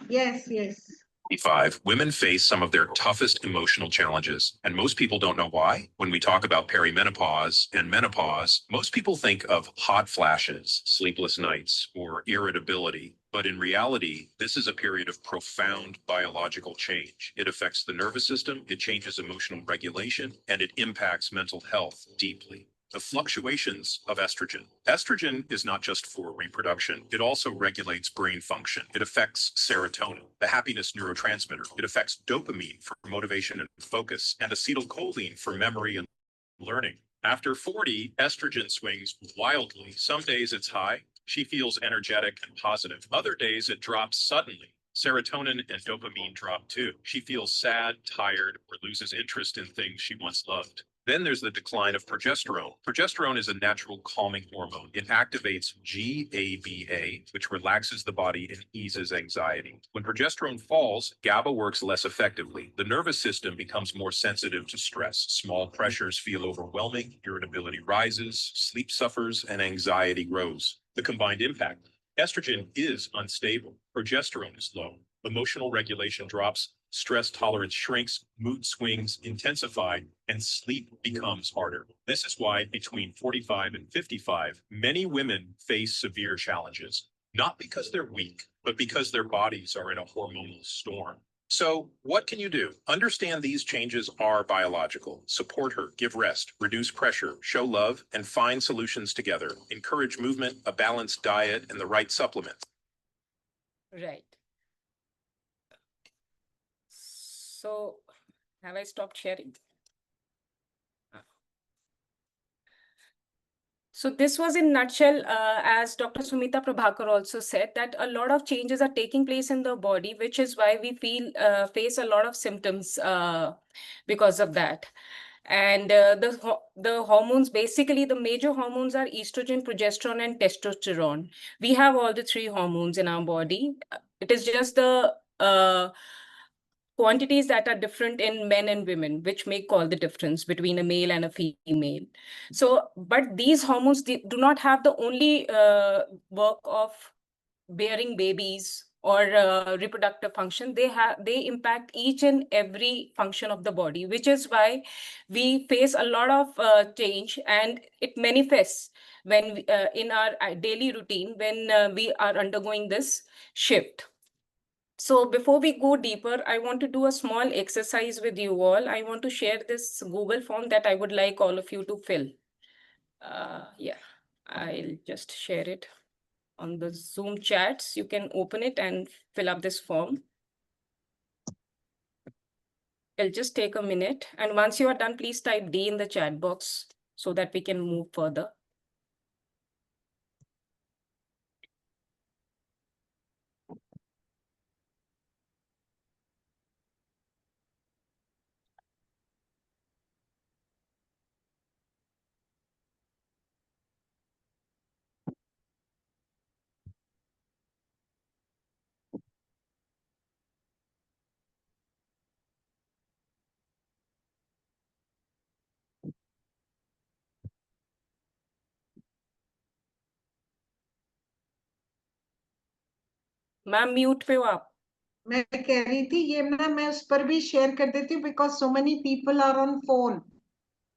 C: Yes, yes.
F: 55, women face some of their toughest emotional challenges, and most people don't know why. When we talk about perimenopause and menopause, most people think of hot flashes, sleepless nights, or irritability. But in reality, this is a period of profound biological change. It affects the nervous system, it changes emotional regulation, and it impacts mental health deeply. The fluctuations of estrogen. Estrogen is not just for reproduction. It also regulates brain function. It affects serotonin, the happiness neurotransmitter. It affects dopamine for motivation and focus, and acetylcholine for memory and learning. After 40, estrogen swings wildly. Some days it's high. She feels energetic and positive. Other days it drops suddenly. Serotonin and dopamine drop too. She feels sad, tired, or loses interest in things she once loved. Then there's the decline of progesterone. Progesterone is a natural calming hormone. It activates GABA, which relaxes the body and eases anxiety. When progesterone falls, GABA works less effectively. The nervous system becomes more sensitive to stress. Small pressures feel overwhelming, irritability rises, sleep suffers, and anxiety grows. The combined impact: estrogen is unstable, progesterone is low, emotional regulation drops, stress tolerance shrinks, mood swings intensify, and sleep becomes harder. This is why between 45 and 55, many women face severe challenges, not because they're weak, but because their bodies are in a hormonal storm. So what can you do? Understand these changes are biological. Support her, give rest, reduce pressure, show love, and find solutions together. Encourage movement, a balanced diet, and the right supplements.
E: Right. So have I stopped sharing? So this was in nutshell, as Dr. Sumita Prabhakar also said, that a lot of changes are taking place in the body, which is why we face a lot of symptoms because of that. And the hormones, basically the major hormones are estrogen, progesterone, and testosterone. We have all the three hormones in our body. It is just the quantities that are different in men and women, which make all the difference between a male and a female. So, but these hormones do not have the only work of bearing babies or reproductive function. They impact each and every function of the body, which is why we face a lot of change, and it manifests when in our daily routine when we are undergoing this shift. So before we go deeper, I want to do a small exercise with you all. I want to share this Google form that I would like all of you to fill. Yeah, I'll just share it on the Zoom chats. You can open it and fill up this form. It'll just take a minute. And once you are done, please type D in the chat box so that we can move further. Ma'am mute पे हो आप?
C: मैं कह रही थी ये ना मैं उस पर भी शेयर कर देती हूँ because so many people are on phone,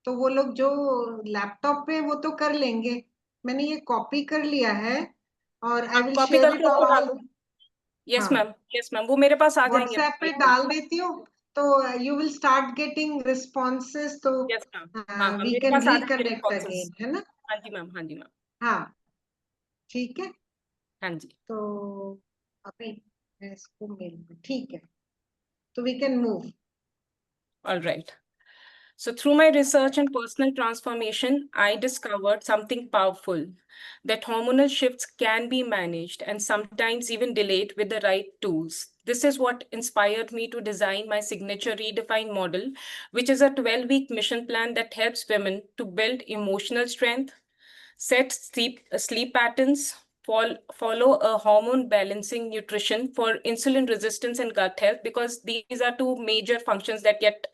C: तो वो लोग जो लैपटॉप पे वो तो कर लेंगे। मैंने ये कॉपी कर लिया है और आई विल
E: कॉपी
C: शेयर
E: करके
C: इट
E: ऊपर डाल
C: ऑन।
E: दो। यस
C: हाँ,
E: मैम, यस मैम, वो मेरे पास आ जाएंगे।
C: व्हाट्सएप पे डाल देती हूँ तो you will start getting responses, तो
E: यस मैम, हाँ हाँ,
C: वी
E: मेरे
C: कैन
E: पास आ जाएंगे
C: रिकनेक्ट
E: responses।
C: अगेन, है ना?
E: हाँ जी मैम, हाँ जी मैम,
C: हाँ ठीक है,
E: हाँ जी।
C: तो अभी मैं इसको मेल में, ठीक है, तो we can move.
E: All right. So through my research and personal transformation, I discovered something powerful, that hormonal shifts can be managed and sometimes even delayed with the right tools. This is what inspired me to design my signature Redefine model, which is a 12-week mission plan that helps women to build emotional strength, set sleep patterns, follow a hormone balancing nutrition for insulin resistance and gut health, because these are two major functions that get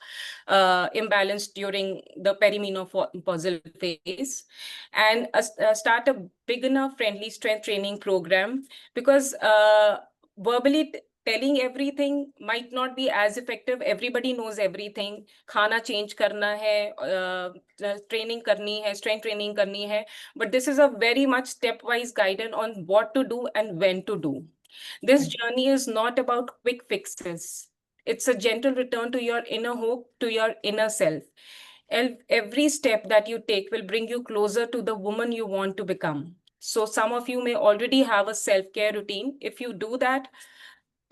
E: imbalanced during the perimenopausal phase, and start a beginner friendly strength training program, because verbally telling everything might not be as effective. Everybody knows everything. खाना change करना है, training करनी है, strength training करनी है. But this is a very much stepwise guidance on what to do and when to do. This journey is not about quick fixes. It's a gentle return to your inner hope, to your inner self. Every step that you take will bring you closer to the woman you want to become. So some of you may already have a self-care routine. If you do that,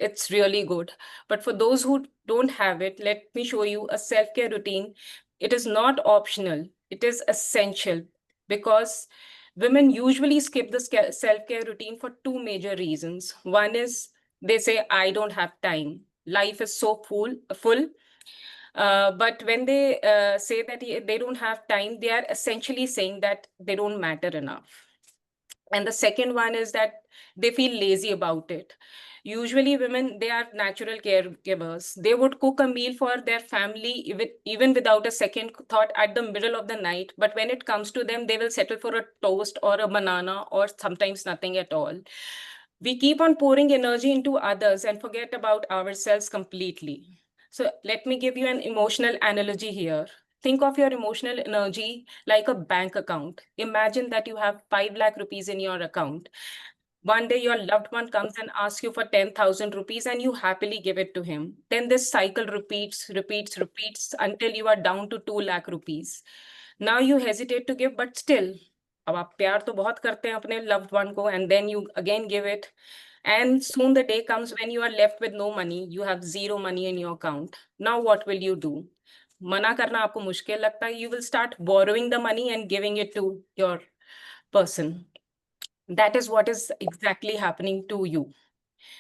E: it's really good. But for those who don't have it, let me show you a self-care routine. It is not optional. It is essential, because women usually skip the self-care routine for two major reasons. One is they say, I don't have time. Life is so full. But when they say that they don't have time, they are essentially saying that they don't matter enough. And the second one is that they feel lazy about it. Usually women, they are natural caregivers. They would cook a meal for their family even without a second thought at the middle of the night. But when it comes to them, they will settle for a toast or a banana or sometimes nothing at all. We keep on pouring energy into others and forget about ourselves completely. So let me give you an emotional analogy here. Think of your emotional energy like a bank account. Imagine that you have 5 lakh rupees in your account. One day your loved one comes and asks you for 10,000 rupees and you happily give it to him. Then this cycle repeats until you are down to 2 lakh rupees. Now you hesitate to give, but still, अब आप प्यार तो बहुत करते हैं अपने loved one को, and then you again give it. And soon the day comes when you are left with no money. You have zero money in your account. Now what will you do? मना करना आपको मुश्किल लगता है. You will start borrowing the money and giving it to your person. That is what is exactly happening to you.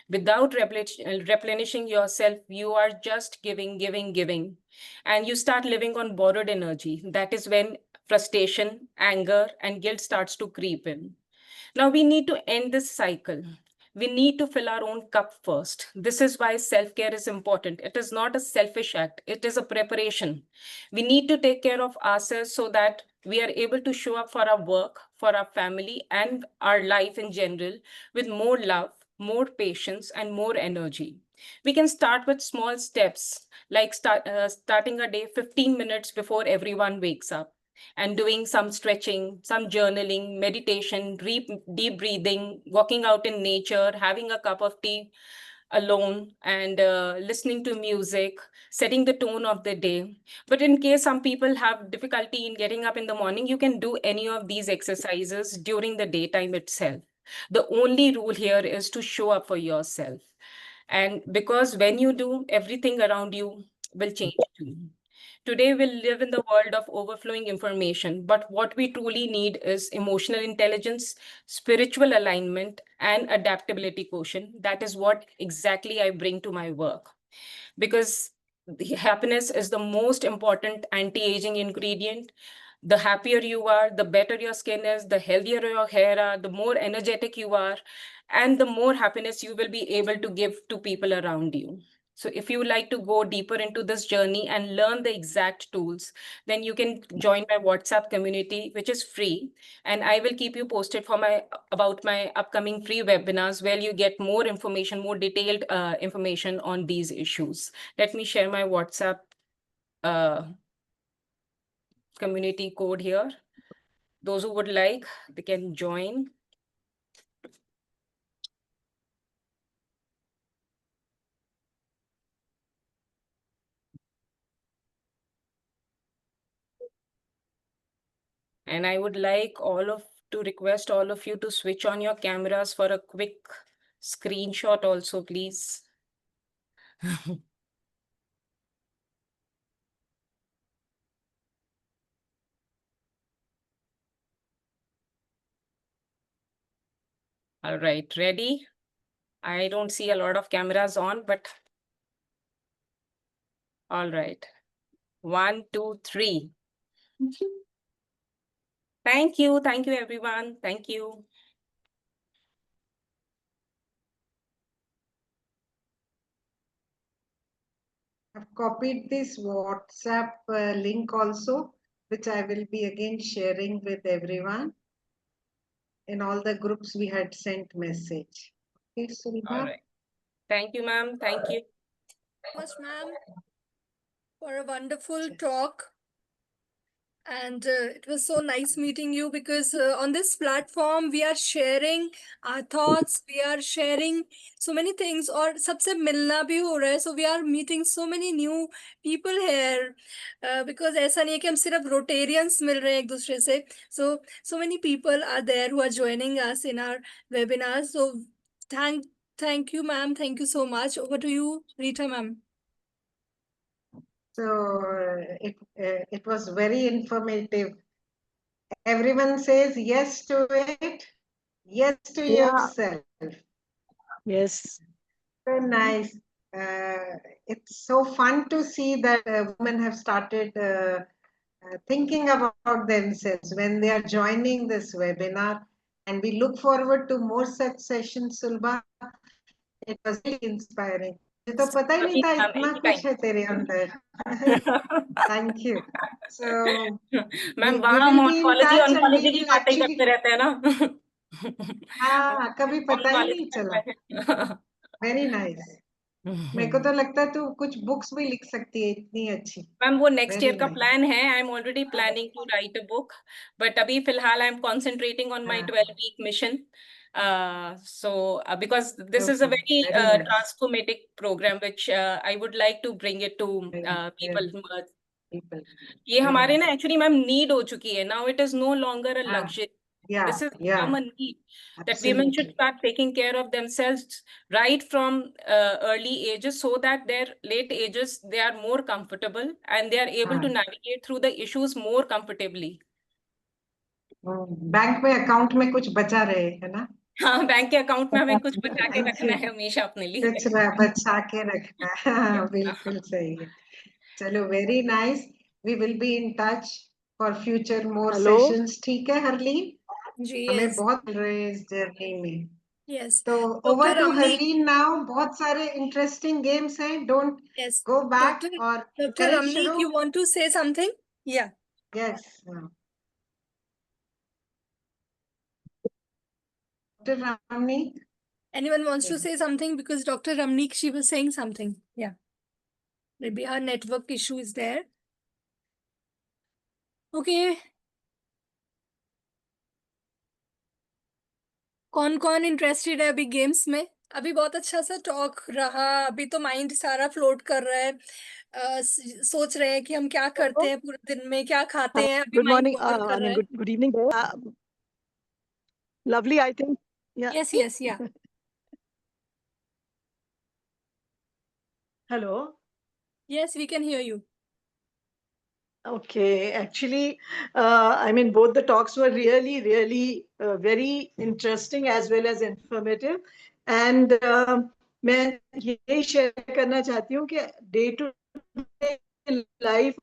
E: Without replenishing yourself, you are just giving, and you start living on borrowed energy. That is when frustration, anger, and guilt starts to creep in. Now we need to end this cycle. We need to fill our own cup first. This is why self-care is important. It is not a selfish act. It is a preparation. We need to take care of ourselves so that we are able to show up for our work, for our family, and our life in general with more love, more patience, and more energy. We can start with small steps, like starting a day 15 minutes before everyone wakes up, and doing some stretching, some journaling, meditation, deep breathing, walking out in nature, having a cup of tea alone, and listening to music, setting the tone of the day. But in case some people have difficulty in getting up in the morning, you can do any of these exercises during the daytime itself. The only rule here is to show up for yourself. And because when you do, everything around you will change too. Today, we live in the world of overflowing information, but what we truly need is emotional intelligence, spiritual alignment, and adaptability quotient. That is what exactly I bring to my work. Because the happiness is the most important anti-aging ingredient. The happier you are, the better your skin is, the healthier your hair are, the more energetic you are, and the more happiness you will be able to give to people around you. So if you would like to go deeper into this journey and learn the exact tools, then you can join my WhatsApp community, which is free. And I will keep you posted about my upcoming free webinars where you get more information, more detailed information on these issues. Let me share my WhatsApp community code here. Those who would like, they can join. And I would like to request all of you to switch on your cameras for a quick screenshot also, please. All right, ready? I don't see a lot of cameras on, but all right. 1, 2, 3. Thank you everyone. Thank you.
C: I've copied this WhatsApp link also, which I will be again sharing with everyone. In all the groups we had sent message. Okay, Sulbha.
E: All right. Thank you, ma'am. Thank you.
A: Much, ma'am, for a wonderful talk. And it was so nice meeting you, because on this platform we are sharing our thoughts, we are sharing so many things, और सबसे मिलना भी हो रहा है, so we are meeting so many new people here, because ऐसा नहीं है कि हम सिर्फ Rotarians मिल रहे हैं एक दूसरे से, so many people are there who are joining us in our webinars. So thank you, ma'am. Thank you so much. Over to you, Rita, ma'am.
C: So it was very informative. Everyone says yes to it, yes to yourself.
G: Yes.
C: So nice. It's so fun to see that women have started thinking about themselves when they are joining this webinar, and we look forward to more such sessions, Sulbha. It was really inspiring. मुझे तो पता ही नहीं था इतना कुछ है तेरे अंदर. Thank you. So
E: मैम वहाँ हम ऑन्कोलॉजी की बातें करते रहते हैं ना.
C: हाँ, कभी पता ही नहीं चला. Very nice. मेरे को तो लगता है तू कुछ बुक्स भी लिख सकती है, इतनी अच्छी.
E: मैम वो नेक्स्ट ईयर का प्लान है. I am already planning to write a book, but अभी फिलहाल I am concentrating on my 12-week mission. So because this is a very transformative program which I would like to bring it to people. ये हमारे ना actually ma'am need हो चुकी है. Now it is no longer a luxury. This is become a need that women should start taking care of themselves right from early ages, so that their late ages they are more comfortable and they are able to navigate through the issues more comfortably.
C: Bank में account में कुछ बचा रहे है ना?
E: हाँ, bank के account में हमें कुछ बचा के रखना है हमेशा अपने लिए।
C: कुछ बचा के रखना है। हाँ, बिल्कुल सही है। चलो, very nice. We will be in touch for future more
G: Hello.
C: Sessions. ठीक है हरलीन,
A: जी
C: हमें
A: यस
C: बहुत मिल रहे हैं इस जर्नी में।
A: यस
C: तो ओवर टू हरलीन नाउ। बहुत सारे इंटरेस्टिंग गेम्स हैं, don't
A: yes
C: go back.
A: Doctor
C: और
A: डॉक्टर
C: करें
A: रमनीक
C: शुरू?
A: You want to say something? या
C: yes, doctor Ramneek.
A: anyone wants to
C: Yeah.
A: say something because Dr. Ramneek, she was saying something. Yeah, maybe her network issue is there. Okay. कौन कौन interested है अभी games में? अभी बहुत अच्छा सा टॉक रहा, अभी तो माइंड सारा फ्लोट कर रहा है। सोच रहे हैं कि हम क्या करते हैं पूरे दिन में, क्या खाते हैं, अभी
G: Good
A: माइंड
G: morning.
A: वॉन्डर कर
G: I
A: रहा
G: mean,
A: है।
G: good evening. Lovely, I think. Yeah.
A: Yes yes yeah
G: Hello.
A: Yes we can hear you.
G: Okay. Actually, I mean, both the talks were really, really very interesting as well as informative. And मैं ये share करना चाहती हूँ कि day to day life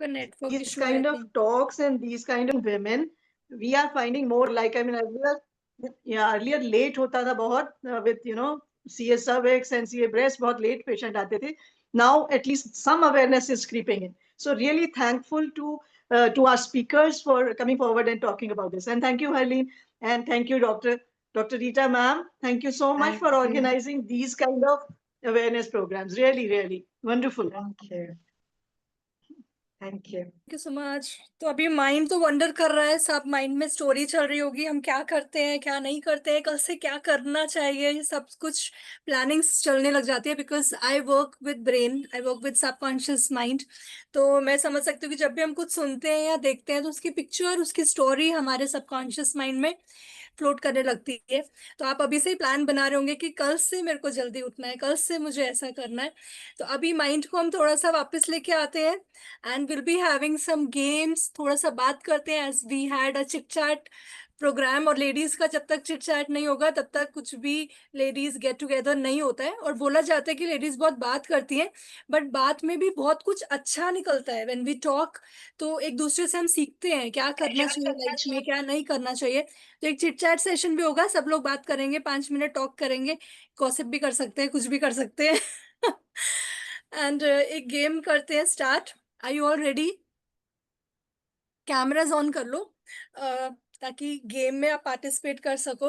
A: network
G: these
A: issue है
G: kind of talks and these kind of women, we are finding more like, I mean, earlier late hota tha bahut with, CA cervix and CA breast, bahut late patient aate the. Now at least some awareness is creeping in. So really thankful to our speakers for coming forward and talking about this. And thank you, Harleen, and thank you, Dr. Rita ma'am. Thank you so much for organizing these kind of awareness programs. Really, really wonderful.
C: Thank you. Thank you.
A: Thank you so much. तो अभी mind तो wonder कर रहा है, सब mind में story चल रही होगी, हम क्या करते हैं क्या नहीं करते हैं, कल से क्या करना चाहिए, ये सब कुछ प्लानिंग्स चलने लग जाती है। Because I work with brain, I work with subconscious mind. तो मैं समझ सकती हूँ कि जब भी हम कुछ सुनते हैं या देखते हैं तो उसकी पिक्चर, उसकी स्टोरी हमारे सबकॉन्शियस माइंड में फ्लोट करने लगती है। तो आप अभी से ही प्लान बना रहे होंगे कि कल से मेरे को जल्दी उठना है, कल से मुझे ऐसा करना है। तो अभी माइंड को हम थोड़ा सा वापस लेके आते हैं and we'll be having some games। थोड़ा सा बात करते हैं as we had a chit chat programme. और लेडीज का जब तक चिट चैट नहीं होगा तब तक कुछ भी लेडीज गेट टुगेदर नहीं होता है। और बोला जाता है कि लेडीज बहुत बात करती हैं, बट बात में भी बहुत कुछ अच्छा निकलता है व्हेन वी टॉक। तो एक दूसरे से हम सीखते हैं क्या करना चाहिए लाइफ में, क्या नहीं करना चाहिए। तो एक चिट चैट सेशन भी होगा, सब लोग बात करेंगे, 5 मिनट टॉक करेंगे, गॉसिप भी कर सकते हैं, कुछ भी कर सकते हैं। एंड एक गेम करते हैं start. Are you all ready? Cameras on कर लो ताकि गेम में आप पार्टिसिपेट कर सको।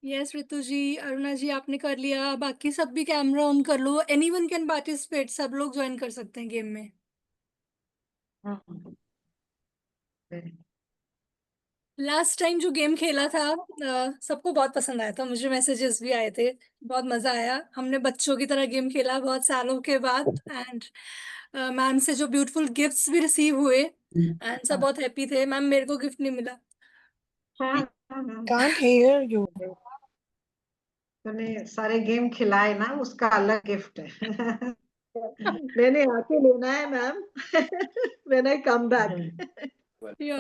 A: यस रितु जी, अरुणा जी, आपने कर लिया, बाकी सब भी कैमरा ऑन कर लो। एनीवन कैन पार्टिसिपेट, सब लोग ज्वाइन कर सकते हैं गेम में। लास्ट टाइम जो गेम खेला था सबको बहुत पसंद आया था, मुझे मैसेजेस भी आए थे, बहुत मजा आया। हमने बच्चों की तरह गेम खेला बहुत सालों के बाद। एंड मैम से जो ब्यूटीफुल गिफ्ट्स भी रिसीव हुए एंड सब बहुत हैप्पी थे। मैम मेरे को गिफ्ट नहीं मिला।
H: Can't hear you.
C: तूने सारे गेम खिलाए ना, उसका अलग गिफ्ट है।
G: मैंने आके लेना है ma'am. when I come back.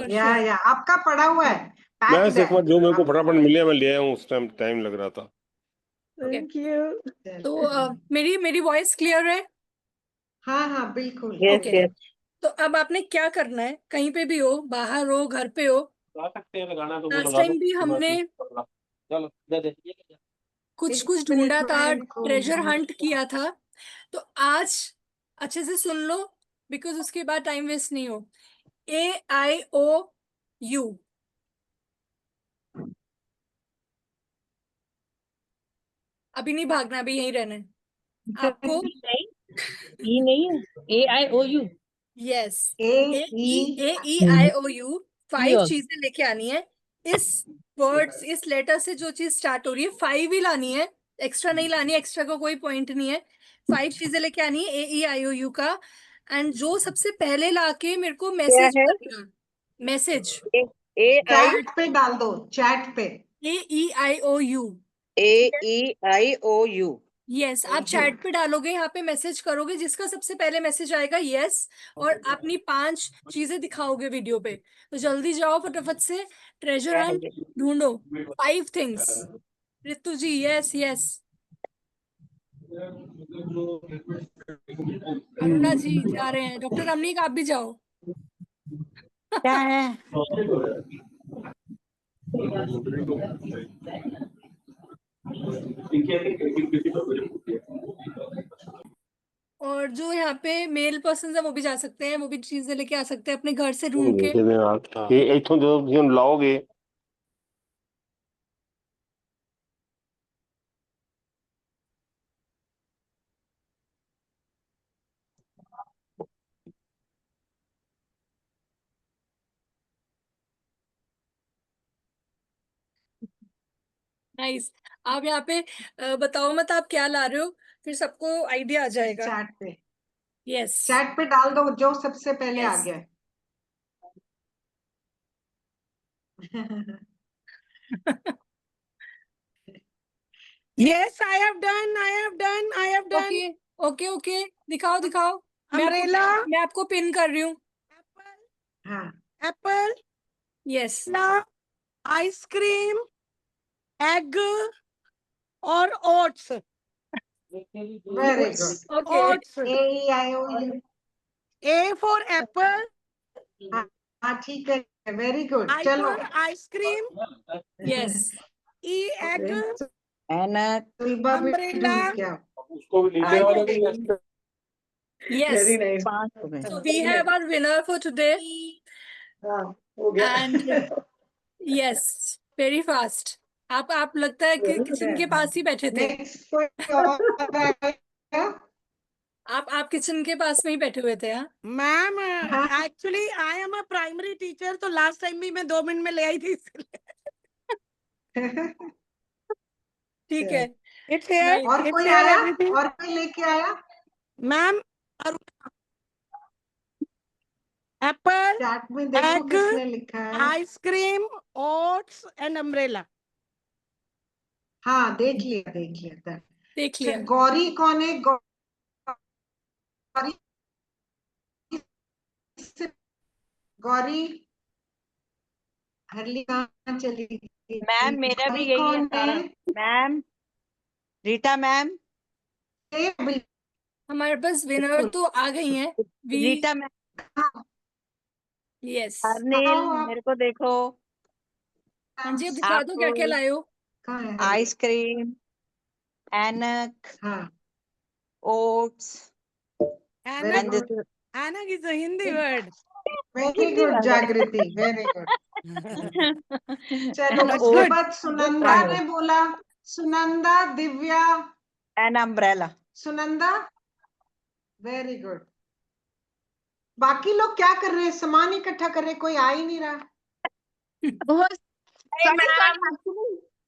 C: या आपका पड़ा हुआ है,
I: मैं
C: पैक्ड
I: एक बार जो मेरे को
C: है।
I: फटाफट मिले मैं ले आया हूँ, उस टाइम लग रहा था।
G: Thank you.
A: तो मेरी वॉइस क्लियर है?
C: हाँ हाँ बिल्कुल।
H: Yes,
A: Okay.
H: yes.
A: तो अब आपने क्या करना है, कहीं पे भी हो, बाहर हो, घर पे हो,
I: गा सकते हैं, लगाना तो वो
A: लास्ट
I: लगा
A: टाइम भी
I: लो।
A: हमने
I: चलो दे दे।
A: कुछ
C: एक
A: कुछ
C: मिनट
A: ढूंढा था,
C: में इनको
A: ट्रेजर हंट किया था। तो आज अच्छे से सुन लो बिकॉज उसके बाद टाइम वेस्ट नहीं हो। AIOU। अभी नहीं भागना, अभी यहीं रहना है आपको।
H: E नहीं है, AIOU.
A: Yes,
C: AEIOU।
A: AEIOU 5
H: Yes.
A: चीजें लेके आनी है। इस वर्ड्स, इस लेटर से जो चीज स्टार्ट हो रही है 5 ही लानी है, एक्स्ट्रा नहीं लानी, एक्स्ट्रा का कोई पॉइंट नहीं है। 5 चीजें लेके आनी है AEIOU का। एंड जो सबसे पहले लाके मेरे को
H: क्या
A: मैसेज
H: है?
A: करेगा, मैसेज
H: AI.
C: चैट पे डाल दो, चैट पे।
A: AEIOU।
H: AEIOU।
A: यस, आप चैट पे डालोगे, यहाँ पे मैसेज करोगे, जिसका सबसे पहले मैसेज आएगा यस, और अपनी 5 चीजें दिखाओगे वीडियो पे। तो जल्दी जाओ फटाफट से, ट्रेजर हंट ढूंढो, 5 थिंग्स। रितु जी यस यस। अरुणा जी जा रहे हैं, डॉक्टर रमनीक आप भी जाओ।
H: क्या है?
A: और जो यहाँ पे मेल पर्सन है वो भी जा सकते हैं, वो भी चीजें लेके आ सकते हैं अपने घर से ढूंढ के।
I: ये इथों जो ਤੁਸੀਂ ਲਾਓਗੇ
A: नाइस। आप यहाँ पे बताओ मत आप क्या ला रहे हो, फिर सबको आइडिया आ जाएगा।
C: चैट पे,
A: यस
C: चैट पे डाल दो जो सबसे पहले आ
A: Yes.
C: गया है।
H: Yes, I have done. I have done. I have done.
A: Okay okay okay, दिखाओ दिखाओ।
H: Umbrella.
A: मैं आपको पिन कर रही हूँ।
C: हाँ,
H: Apple.
A: Yes
H: Ice cream. Egg. और oats.
C: Very good.
A: Okay
H: Oats.
C: AEIOU।
H: A for apple.
C: हाँ ठीक है, वेरी गुड।
H: I
C: चलो,
H: for ice cream.
A: Yes
H: E egg.
C: सुलभा भी
H: Umbrella.
C: ढूंढ के आओ।
I: उसको भी नीचे वाला
A: yes.
C: Nice.
A: So we have our winner for today,
C: हो गया।
A: and yes, very fast. आप लगता है कि किचन के पास ही बैठे थे।
C: नेक्स्ट कोई और आएगा?
A: आप किचन के पास में ही बैठे हुए थे। हाँ
H: मैम
C: हाँ।
H: Actually I am a primary teacher, तो लास्ट टाइम भी मैं 2 मिनट में ले आई थी,
A: ठीक है।
H: It's here.
C: और कोई आया? और कोई लेके आया?
H: मैम एप्पल,
C: चैट में देखो
H: Egg,
C: किसने लिखा है।
H: Ice cream, oats and umbrella.
C: हाँ देख लिया
A: देख लिया।
C: गौरी कौन है? गौरी हरली कहाँ चली गई?
J: मैम मेरा भी
C: गौरी
J: यही
C: कौन
J: है मैम। रीटा मैम।
A: हमारे पास विनर तो आ गई हैं।
J: रीटा मैम।
A: यस
J: हरनील मेरे को देखो।
A: हाँ जी, अब दिखा दो क्या क्या लाए हो।
J: आइसक्रीम, एनक,
C: हाँ
J: ओट्स।
H: एनक is a Hindi word.
C: Very good Jagriti, very good. चलो उसके बाद सुनंदा ने बोला, Sunanda, Divya
J: an umbrella.
C: Sunanda, very good. बाकी लोग क्या कर रहे हैं? सामान इकट्ठा कर रहे हैं, कोई आ ही नहीं रहा।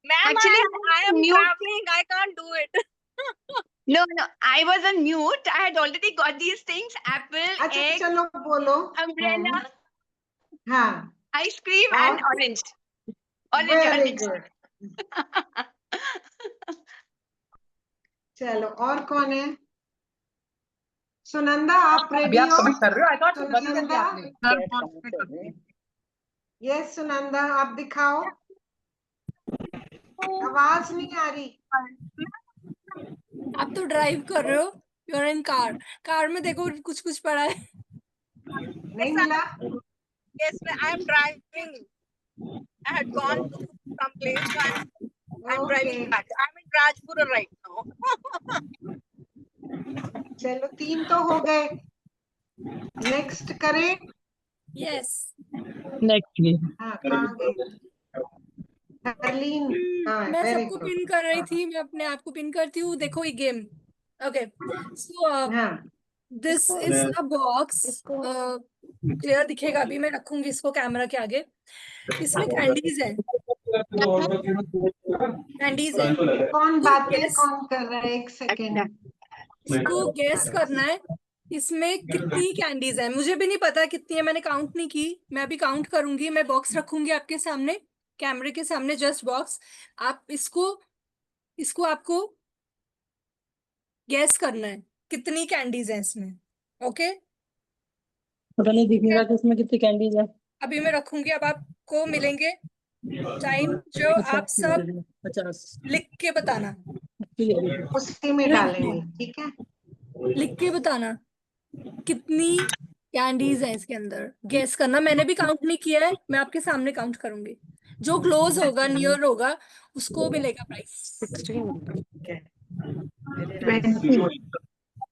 K: Actually, I am traveling. I can't do it. No, I was on mute. I had already got these things: apple,
C: अच्छा
K: egg,
C: चलो बोलो।
K: umbrella,
C: हाँ
K: ice cream, and orange.
C: Very good. चलो और कौन है? सुनंदा आप रेडी हो? यस सुनंदा आप दिखाओ। आवाज नहीं आ रही।
A: आप तो ड्राइव कर रहे हो, यूर इन कार। कार में देखो कुछ कुछ पड़ा है।
C: नहीं मिला?
K: Yes, I am driving. I had gone to some place, so I'm driving back. I'm in Rajpura right now.
C: चलो 3 तो हो गए। नेक्स्ट करें?
A: Yes
H: next.
C: हाँ कहाँ गई? हरलीन। हाँ
A: मैं
C: वेरी
A: सबको
C: गुड।
A: पिन कर रही थी, मैं अपने आप को पिन करती हूँ। देखो ये game. Okay so this is a box. Clear दिखेगा अभी, मैं रखूंगी इसको कैमरा के आगे। इसमें कैंडीज है। कैंडीज है।
C: कौन बातें कौन कर रहा है? एक सेकेंड।
A: इसको गेस करना है इसमें कितनी कैंडीज है। मुझे भी नहीं पता कितनी है, मैंने काउंट नहीं की। मैं अभी काउंट करूंगी, मैं बॉक्स रखूंगी आपके सामने कैमरे के सामने जस्ट बॉक्स, आप इसको आपको गैस करना है कितनी कैंडीज है इसमें। ओके,
L: पता नहीं दिखेगा कि इसमें कितनी कैंडीज है।
A: अभी मैं रखूंगी, अब आपको मिलेंगे टाइम, जो आप सब
L: 50
A: लिख के बताना,
C: उसी में डालेंगे, ठीक है?
A: लिख के बताना कितनी कैंडीज है इसके अंदर, गैस करना। मैंने भी काउंट नहीं किया है, मैं आपके सामने काउंट करूंगी। जो क्लोज होगा, नियर होगा, उसको मिलेगा प्राइस।
C: 20।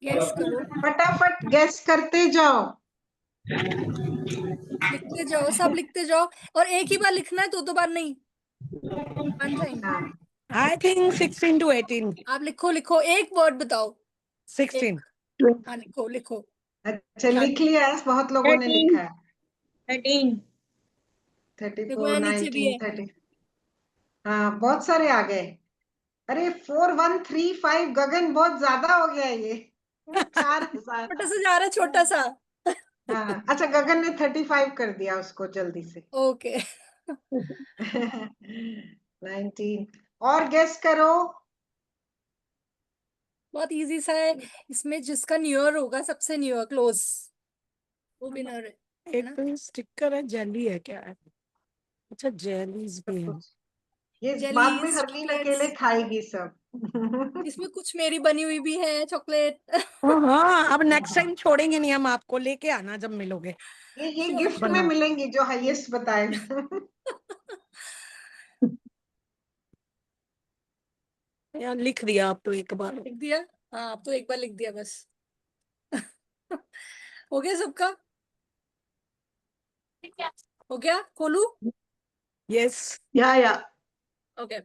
A: गैस करो,
C: फटाफट गैस करते जाओ।
A: लिखते जाओ, सब लिखते जाओ, और एक ही बार लिखना है, दो बार नहीं, one time.
H: I think 16 to 18.
A: आप लिखो लिखो, एक वर्ड बताओ।
H: 16.
A: हाँ लिखो लिखो।
C: अच्छा, लिख लिया है, बहुत लोगों ने लिखा है।
J: 13
C: 34,
A: देखो यहाँ नीचे भी
C: 19,
A: है।
C: 30। हाँ, बहुत सारे आ गए। अरे 4135 गगन, बहुत ज्यादा हो गया ये। 4000।
A: छोटा सा जा रहा है, छोटा सा।
C: हाँ, अच्छा, गगन ने 35 कर दिया उसको जल्दी से।
A: ओके
C: 19 और गेस करो।
A: बहुत इजी सा है, इसमें जिसका नियर होगा, सबसे नियर क्लोज, वो विनर है
H: एक
A: ना?
H: तो स्टिकर है, जेली है, क्या है? अच्छा, जेलीज भी है।
C: ये बाद में
A: जेलीज,
C: हरलीन
A: चॉकलेट्स,
C: अकेले खाएगी सब।
A: इसमें कुछ मेरी बनी हुई भी है, चॉकलेट।
H: हाँ, अब नेक्स्ट टाइम छोड़ेंगे नहीं हम आपको, लेके आना जब मिलोगे।
C: ये
A: Sure,
C: गिफ्ट
A: sure.
C: में मिलेंगी जो हाईएस्ट बताएगा।
H: यार लिख दिया आप तो एक बार।
A: लिख दिया? हाँ, अब तो एक बार लिख दिया बस। हो गया सबका? हो गया? खोलू?
H: यस।
G: या
A: ओके,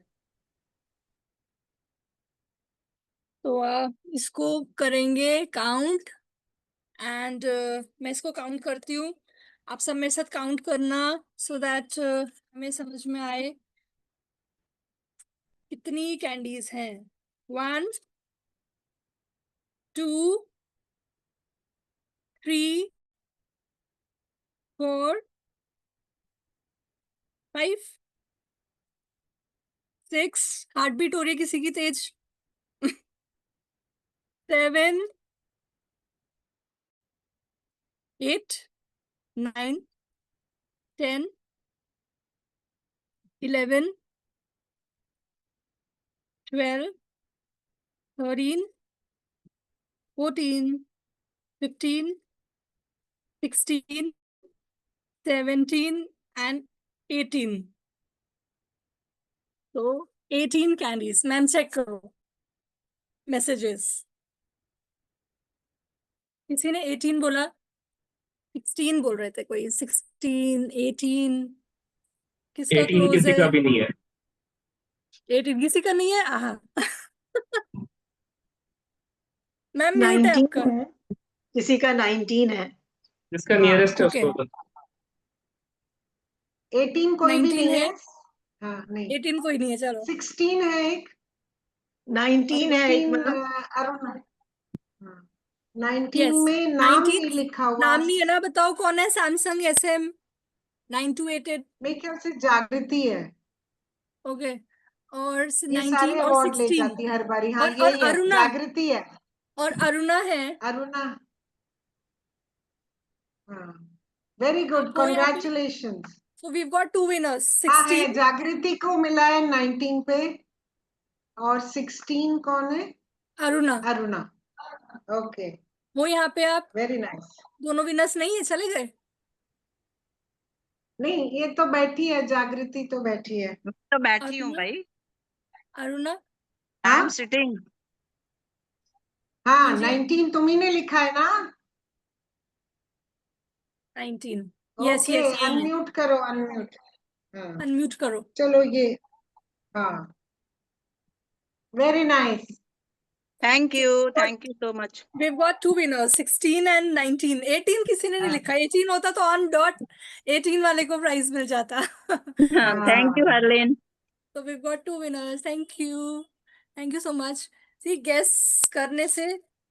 A: तो इसको करेंगे काउंट, एंड मैं इसको काउंट करती हूँ, आप सब मेरे साथ काउंट करना, सो दैट हमें समझ में आए कितनी कैंडीज हैं। 1 2 3 4 5 6, हार्ट बीट हो रही है किसी की तेज। 7 8 9 10 11 12 13 14 15 16 17 and 18। तो 18 कैंडीज। मैम चेक करो मैसेजेस। किसी ने 18 बोला, 16 बोल रहे थे कोई, 16 18, किसका
I: 18
A: क्लोज
I: किसी
A: है?
I: का भी नहीं है।
A: 18 किसी का नहीं है? हाँ मैम म्यूट है
G: 19
A: आपका।
G: है, किसी का 19 है।
I: जिसका नियरेस्ट है
A: ओके,
I: उसको
C: 18 कोई भी
A: 19
C: नहीं
A: है,
C: है। हाँ, नहीं।
A: 18 कोई नहीं है, चलो
C: 16 है एक।
G: 19 है एक
C: 16
G: मैम।
C: अरुण। हाँ, 19
A: यस,
C: में नाम
A: 19
C: नहीं लिखा हुआ।
A: नाम नहीं है ना? बताओ कौन है? Samsung SM 9288।
C: मेरे ख्याल से जागृति है।
A: ओके, और
C: ये
A: 19
C: सारे
A: और
C: अवार्ड ले
A: 16,
C: जाती है हर बारी। हाँ,
A: और
C: यही है,
A: अरुणा,
C: जागृति है।
A: और अरुणा है।
C: अरुणा। हाँ, वेरी गुड,
A: तो यहाँ पे,
C: congratulations.
A: so we've got 2 winners,
C: हाँ है,
A: 16
C: जागृति को मिला है 19 पे, और 16 कौन है?
A: अरुणा।
C: अरुणा। ओके,
A: वो यहाँ पे आप
C: वेरी नाइस।
A: दोनों विनर्स नहीं है, चले गए?
C: नहीं, ये तो बैठी है, जागृति तो बैठी है।
J: तो बैठी हूँ
A: अरुणा,
J: भाई।
A: Aruna
J: I am sitting.
C: हाँ,
A: कीजिए
C: 19 तुम्ही ने लिखा है ना?
A: 19। यस
C: ओके,
A: यस, यही है।
C: अनम्यूट करो, अनम्यूट। हाँ,
A: अनम्यूट करो।
C: चलो ये, हाँ, very nice.
J: Thank you so much.
A: We've got 2 winners, 16 and 19। 18 किसी ने नहीं लिखा, 18 होता तो ऑन डॉट 18 वाले को प्राइज मिल जाता।
J: हाँ, thank you Harleen.
A: So we've got 2 winners, thank you so much। See, guess करने से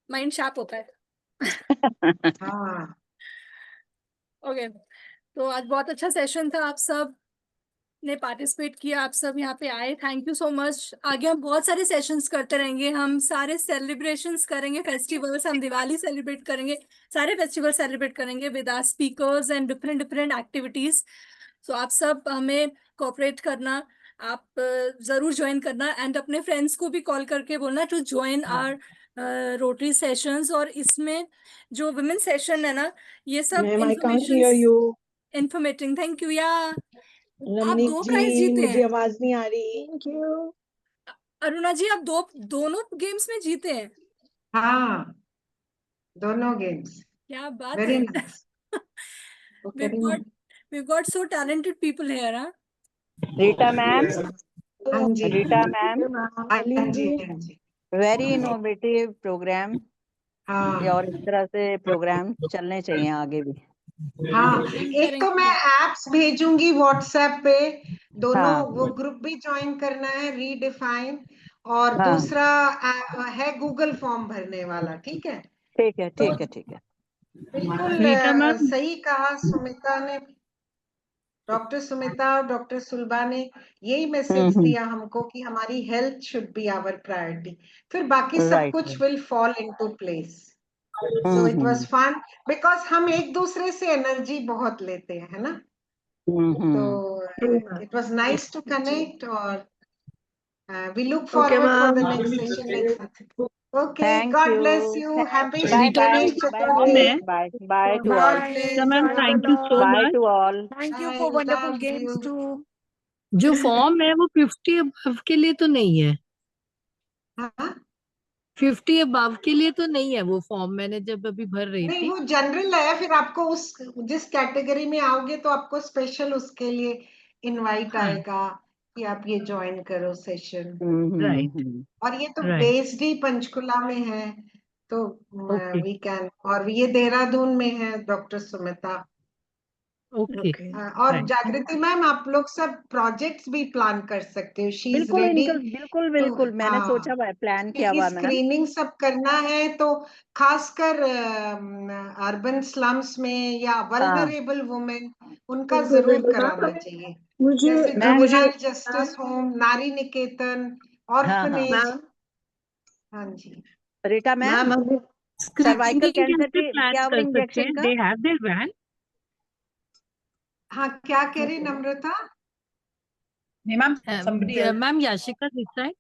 A: माइंड शार्प होता है।
C: हाँ,
A: ओके, तो आज बहुत अच्छा सेशन था। आप सब ने पार्टिसिपेट किया, आप सब यहाँ पे आए, थैंक यू सो मच। आगे हम बहुत सारे सेशंस करते रहेंगे, हम सारे सेलिब्रेशंस करेंगे, फेस्टिवल्स, हम दिवाली सेलिब्रेट करेंगे, सारे फेस्टिवल सेलिब्रेट करेंगे with our speakers and different different activities. So आप सब हमें कोऑपरेट करना, आप जरूर ज्वाइन करना एंड अपने फ्रेंड्स को भी कॉल करके बोलना to join our Rotary sessions. और इसमें जो वुमेन सेशन है ना, ये सब
L: ma'am I can't hear you.
A: Informating. Thank you. या आप
L: रमनीक
A: 2
L: जी
A: प्राइज जीते
L: मुझे
A: हैं।
L: आवाज नहीं आ रही। Thank you.
A: अरुणा जी, आप दोनों गेम्स में जीते हैं।
C: हाँ, दोनों गेम्स।
A: क्या बात
C: वेरी
A: है।
C: Nice.
A: we've got so talented people here, huh?
J: Rita ma'am,
C: हाँ जी,
J: रीटा मैम,
C: हाँ जी, हाँ जी।
J: Very innovative programme.
C: हाँ
J: और इस तरह से प्रोग्राम चलने चाहिए आगे भी।
C: हाँ, एक तो मैं एप्स भेजूंगी व्हाट्सएप पे, दोनों
J: हाँ।
C: वो ग्रुप भी ज्वाइन करना है, रीडिफाइन, और
J: हाँ।
C: दूसरा है गूगल फॉर्म भरने वाला। ठीक है,
J: ठीक है, ठीक है, ठीक है।
C: बिल्कुल
H: रीटा मैम,
C: सही कहा सुमिता ने, डॉक्टर सुमिता और डॉक्टर सुलभा ने यही मैसेज दिया हमको कि हमारी health should be our priority, फिर बाकी सब
J: राइट।
C: कुछ will fall into place. So it was fun because हम एक दूसरे से एनर्जी बहुत लेते हैं, है ना। तो it was nice to connect, और we look forward for the next session next month. Okay,
J: Thank
C: God
J: you.
C: bless you. Happy
J: Bye bye.
C: Ganesh
J: Bye
C: Chaturthi.
J: bye. Bye to all.
C: God bless.
H: Rita ma'am, thank you so
J: Bye
H: much.
J: to all.
L: Thank you
C: I
L: for wonderful
C: love
L: games
C: you.
L: Too.
H: जो form है वो 50 above के लिए तो नहीं है।
C: हाँ,
H: 50 above के लिए तो नहीं है वो फॉर्म, मैंने जब अभी भर रही
C: नहीं
H: थी।
C: वो जनरल है, फिर आपको उस जिस कैटेगरी में आओगे तो आपको स्पेशल उसके लिए इनवाइट
H: हाँ,
C: आएगा कि आप ये ज्वाइन करो सेशन।
H: राइट
C: और ये तो
H: राइट,
C: बेस्ड ही पंचकुला में है, तो
H: ओके
C: वी कैन, और ये देहरादून में है डॉक्टर सुमिता।
H: ओके,
C: और
H: राइट।
C: जागृति मैम, आप लोग सब प्रोजेक्ट्स भी प्लान कर सकते हो, शी इज
J: बिल्कुल
C: रेडी
J: बिल्कुल
C: टू।
J: बिल्कुल, मैंने सोचा हुआ है, प्लान किया हुआ है मैडम।
C: स्क्रीनिंग सब करना है, तो खासकर अर्बन स्लम्स में या वल्नरेबल वुमेन, उनका जरूर कराना चाहिए, जैसे जुवेनाइल जस्टिस होम, नारी निकेतन, ऑर्फनेज। हाँ जी
J: Rita ma'am,
H: screening
J: cervical cancer
H: कैसे
J: के
H: प्लान
J: क्या हुआ
H: कर सकते
J: इंजेक्शन
H: हैं?
J: का?
H: They have their van.
C: हाँ, क्या कह रही Namrata?
H: Ma'am Yashika this side.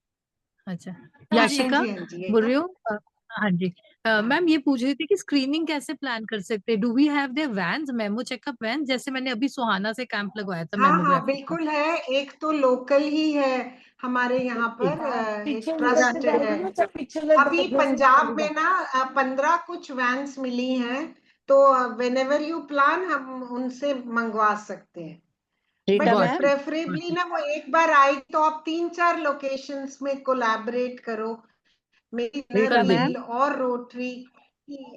H: अच्छा,
C: हाँ जी, हाँ
H: याशिका
C: जी, हाँ जी,
H: बोल रही हो? हाँ जी, मैम ये पूछ रही थी कि स्क्रीनिंग कैसे प्लान कर सकते हैं? Do we have their vans, mammo checkup van, जैसे मैंने अभी सोहाना से कैंप लगवाया था
C: हाँ हाँ,
H: मेमोग्राफी का।
C: बिल्कुल है, एक तो लोकल ही है हमारे यहाँ पर, एक ट्रस्ट है। अभी पंजाब में ना 15 कुछ वैन्स मिली हैं, तो व्हेनेवर यू प्लान हम उनसे मंगवा सकते हैं।
J: रीटा
C: बट
J: मैम,
C: प्रेफरेबली ना वो एक बार आई तो आप 3-4 लोकेशंस में कोलैबोरेट करो, मेरी
J: रीटा मैम,
C: नील और रोटरी।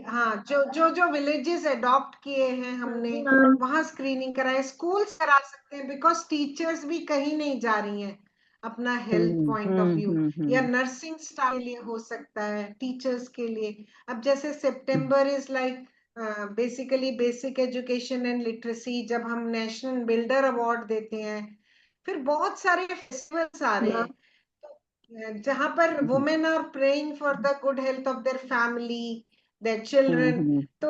C: हाँ, जो विलेजेस अडॉप्ट किए हैं हमने, वहां स्क्रीनिंग कराए, स्कूल्स करा सकते हैं, बिकॉज टीचर्स भी कहीं नहीं जा रही हैं अपना हेल्थ पॉइंट ऑफ व्यू, या नर्सिंग स्टाफ के लिए हो सकता है, टीचर्स के लिए। अब जैसे सितंबर is like basically basic education and literacy, जब हम नेशनल बिल्डर अवार्ड देते हैं, फिर बहुत सारे फेस्टिवल्स आ रहे हैं जहां पर women are praying for the good health of their family, their children, तो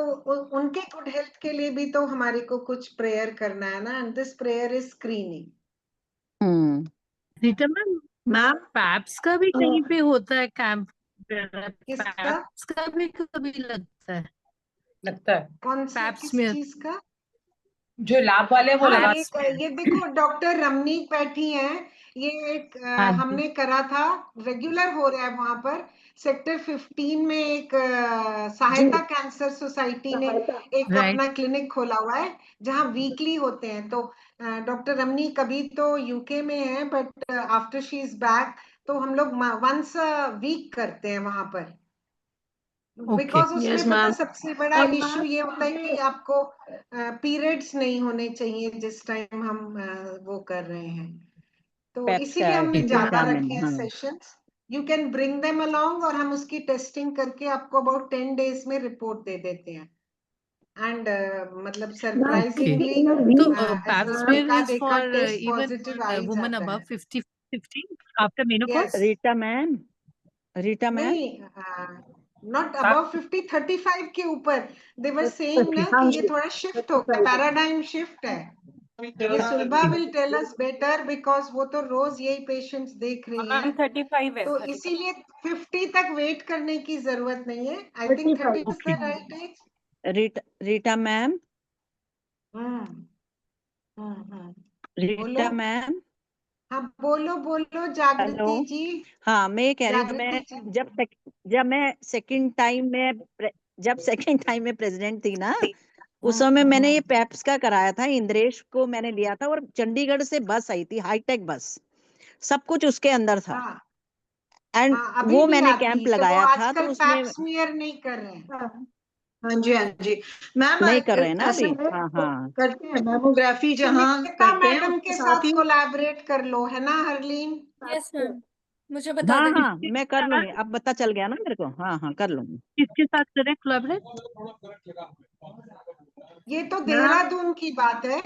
C: उनके गुड हेल्थ के लिए भी तो हमारे को कुछ प्रेयर करना है ना, and this prayer is screening.
H: Rita ma'am, paps का भी कहीं पे होता है कैंप?
C: किसका
H: पैप्स का भी कभी लगता है?
C: कौन सा,
H: पैप्स
C: किस
H: में
C: चीज का?
M: जो लाभ वाले वो
C: हाँ,
M: लगा।
C: ये देखो डॉक्टर रमनीक बैठी हैं, ये एक
H: हाँ जी,
C: हमने करा था, रेगुलर हो रहा है वहां पर। सेक्टर 15 में एक सहायता कैंसर सोसाइटी ने एक
H: राइट।
C: अपना क्लिनिक खोला हुआ है, जहां वीकली होते हैं। तो डॉक्टर रमनीक अभी तो यूके में है, but after she is back तो हम लोग वंस वीक करते हैं वहां पर,
H: ओके,
C: बिकॉज उसमें पता सबसे बड़ा इश्यू ये होता है कि आपको पीरियड्स नहीं होने चाहिए जिस टाइम हम वो कर रहे हैं, तो इसीलिए हमने ज्यादा रखे हैं sessions. You can bring them along, और हम उसकी टेस्टिंग करके आपको अबाउट 10 days में रिपोर्ट दे देते हैं, and मतलब
H: Okay.
C: surprisingly
H: So
C: ऐसा
H: pap smear
C: देखा
H: is for
C: test
H: even
C: positive
H: for
C: uh he
H: women
C: जाता
H: above
C: है.
H: 50 after menopause.
C: Yes.
J: Rita ma'am,
C: नहीं, not above 50, 35 के ऊपर. They were saying ना कि ये थोड़ा shift हो गया, paradigm shift है. ये सुलभा will tell us better because वो तो रोज यही patients देख रही
E: मैम
C: हैं.
E: 35 है.
C: तो
E: 35.
C: इसीलिए 50 तक वेट करने की जरूरत नहीं है. I think 30 is the right age.
J: Rita ma'am,
C: बोलो.
J: Rita ma'am.
C: हाँ बोलो बोलो जागृति
J: हेलो.
C: जी.
J: हाँ मैं ये कह रही हूँ मैं जब सेकंड टाइम में प्रेसिडेंट थी ना, उस समय मैंने ये पैप्स का कराया था. इंद्रेश को मैंने लिया था और चंडीगढ़ से बस आई थी, हाईटेक बस, सब कुछ उसके अंदर था. एंड वो मैंने कैंप लगाया था तो उसमें
C: पैप स्मीयर नहीं कर रहे हैं.
G: हाँ जी, हाँ जी मैम.
J: नहीं कर रहे हैं ना
G: ऐसा
J: अभी.
G: है,
J: हाँ
G: करते हैं मैमोग्राफी जहाँ
C: सुनीता
G: करते हैं
C: मैडम
G: उसके
C: के
G: साथ
C: साथ
G: ही.
C: कोलैबोरेट कर लो, है ना हरलीन?
A: यस मैम, मुझे बता
J: हाँ
A: देना.
J: हाँ मैं कर लूंगी. अब पता चल गया ना मेरे को. हाँ हाँ कर लूंगी.
H: किसके साथ करें कोलैबोरेट?
C: ये तो देहरादून की बात है.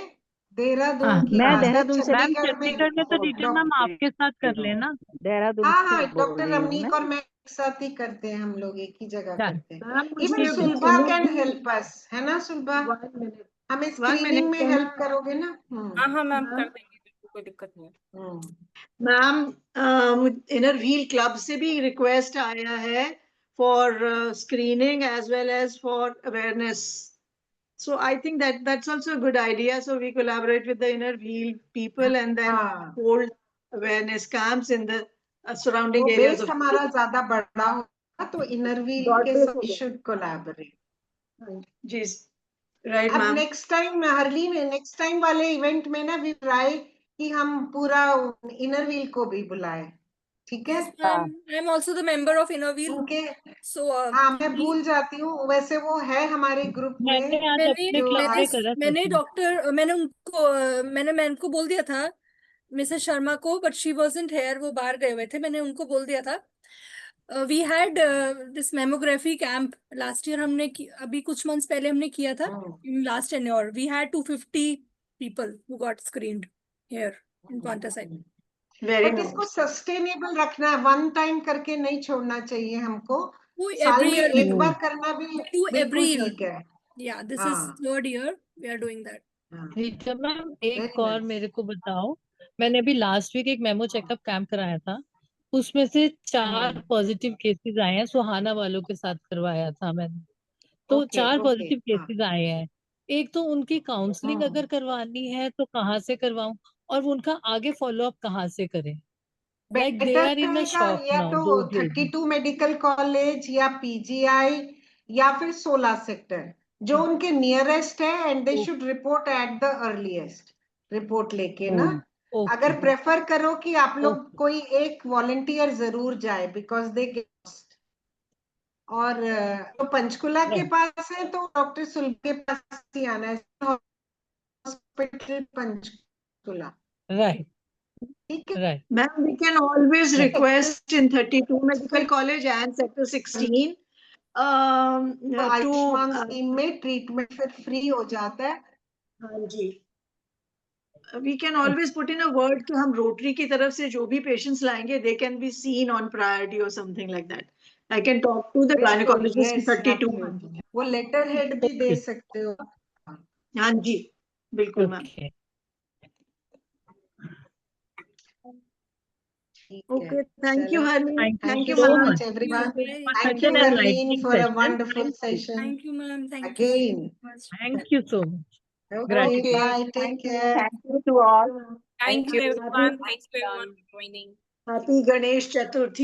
C: देहरादून की
J: मैं
C: बात है.
J: देहरादून से
H: मैम
C: चंडीगढ़
H: चंडीगढ़ में तो रीटा मैम आपके साथ कर लेना.
J: देहरादून
C: हाँ
J: से
C: हाँ
J: बोल
C: डॉक्टर
J: रही हूँ
C: रमनीक
J: मैं.
C: और मैं एक साथ ही करते हैं. हम लोग एक ही जगह
H: Done.
C: करते हैं.
G: मैम
C: इवन
G: मुझे
C: सुलभा कैन हेल्प अस, है ना सुलभा? हमें स्क्रीनिंग में हेल्प करोगे ना?
E: हाँ हाँ मैम कर देंगे, कोई दिक्कत नहीं है.
G: मैम इनर व्हील क्लब से भी रिक्वेस्ट आया है for screening as well as for awareness. So I think that's also a good idea. So we collaborate with the inner wheel people and then hold awareness camps in the surrounding areas
C: base
G: of.
C: हमारा ज्यादा बड़ा होगा तो inner wheel के साथ should collaborate.
G: Ji right
C: अब
G: ma'am.
C: Next time Harleen, next time वाले event में ना वी ट्राई कि हम पूरा इनर व्हील को भी बुलाएं. ठीक है?
A: I am also the member of inner wheel.
C: उनके
A: सो
C: हाँ मैं भूल जाती हूँ. वैसे वो है हमारे ग्रुप में.
A: मैंने मैम को बोल दिया था, मिसेस शर्मा को, बट शी वाजंट हियर, वो बाहर गए हुए थे. मैंने उनको बोल दिया था. We had this mammography camp last year. अभी कुछ मंथ्स पहले हमने किया था. Last tenure we had 250 people who got screened here in Paonta side.
C: But इसको सस्टेनेबल रखना है. वन टाइम करके नहीं छोड़ना चाहिए हमको. साल में एक बार करना भी बिल्कुल ठीक है.
A: Yeah, this is third year we are doing that.
H: Rita ma'am एक और मेरे को बताओ. मैंने अभी लास्ट वीक एक मेमो चेकअप कैंप कराया था. उसमें से 4 पॉजिटिव केसेस आए हैं. सुहाना वालों के साथ करवाया था मैंने. तो 4 पॉजिटिव केसेस आए हैं. एक तो उनकी काउंसलिंग अगर करवानी है तो कहाँ से करवाऊं, और उनका आगे फॉलो अप कहाँ से करें? Like they are in a shock
C: या
H: now.
C: तो 32 मेडिकल कॉलेज या पीजीआई या फिर 16 सेक्टर जो उनके नियरेस्ट है. And they should report at the earliest. Report लेके ना अगर प्रेफर करो कि आप लोग कोई एक वॉलंटियर जरूर जाए बिकॉज दे गेट. और तो पंचकुला के पास है तो डॉक्टर सुलभ के पास ही आना है. Hospital Panchkula.
H: Right.
G: Right. Ma'am, we can always request in 32 Medical College and Sector 16
C: Ayushman scheme में ट्रीटमेंट फिर फ्री हो जाता है.
G: हाँ जी. We can always put in a word कि हम रोटरी की तरफ से जो भी patients लाएंगे they can be seen on priority or something like that. I can talk to the gynecologist in 32.
C: वो लेटर हेड भी दे सकते हो.
G: हाँ जी बिल्कुल ma'am. Okay, thank you, Harleen.
C: Thank you so much, everyone. Thank you, Harleen, for a wonderful session.
A: Thank you, ma'am.
C: Again.
H: Thank you so much.
C: Okay, bye. Take care.
J: Thank you to all.
E: Thank you everyone. Thanks for everyone for joining.
G: Happy Ganesh Chaturthi.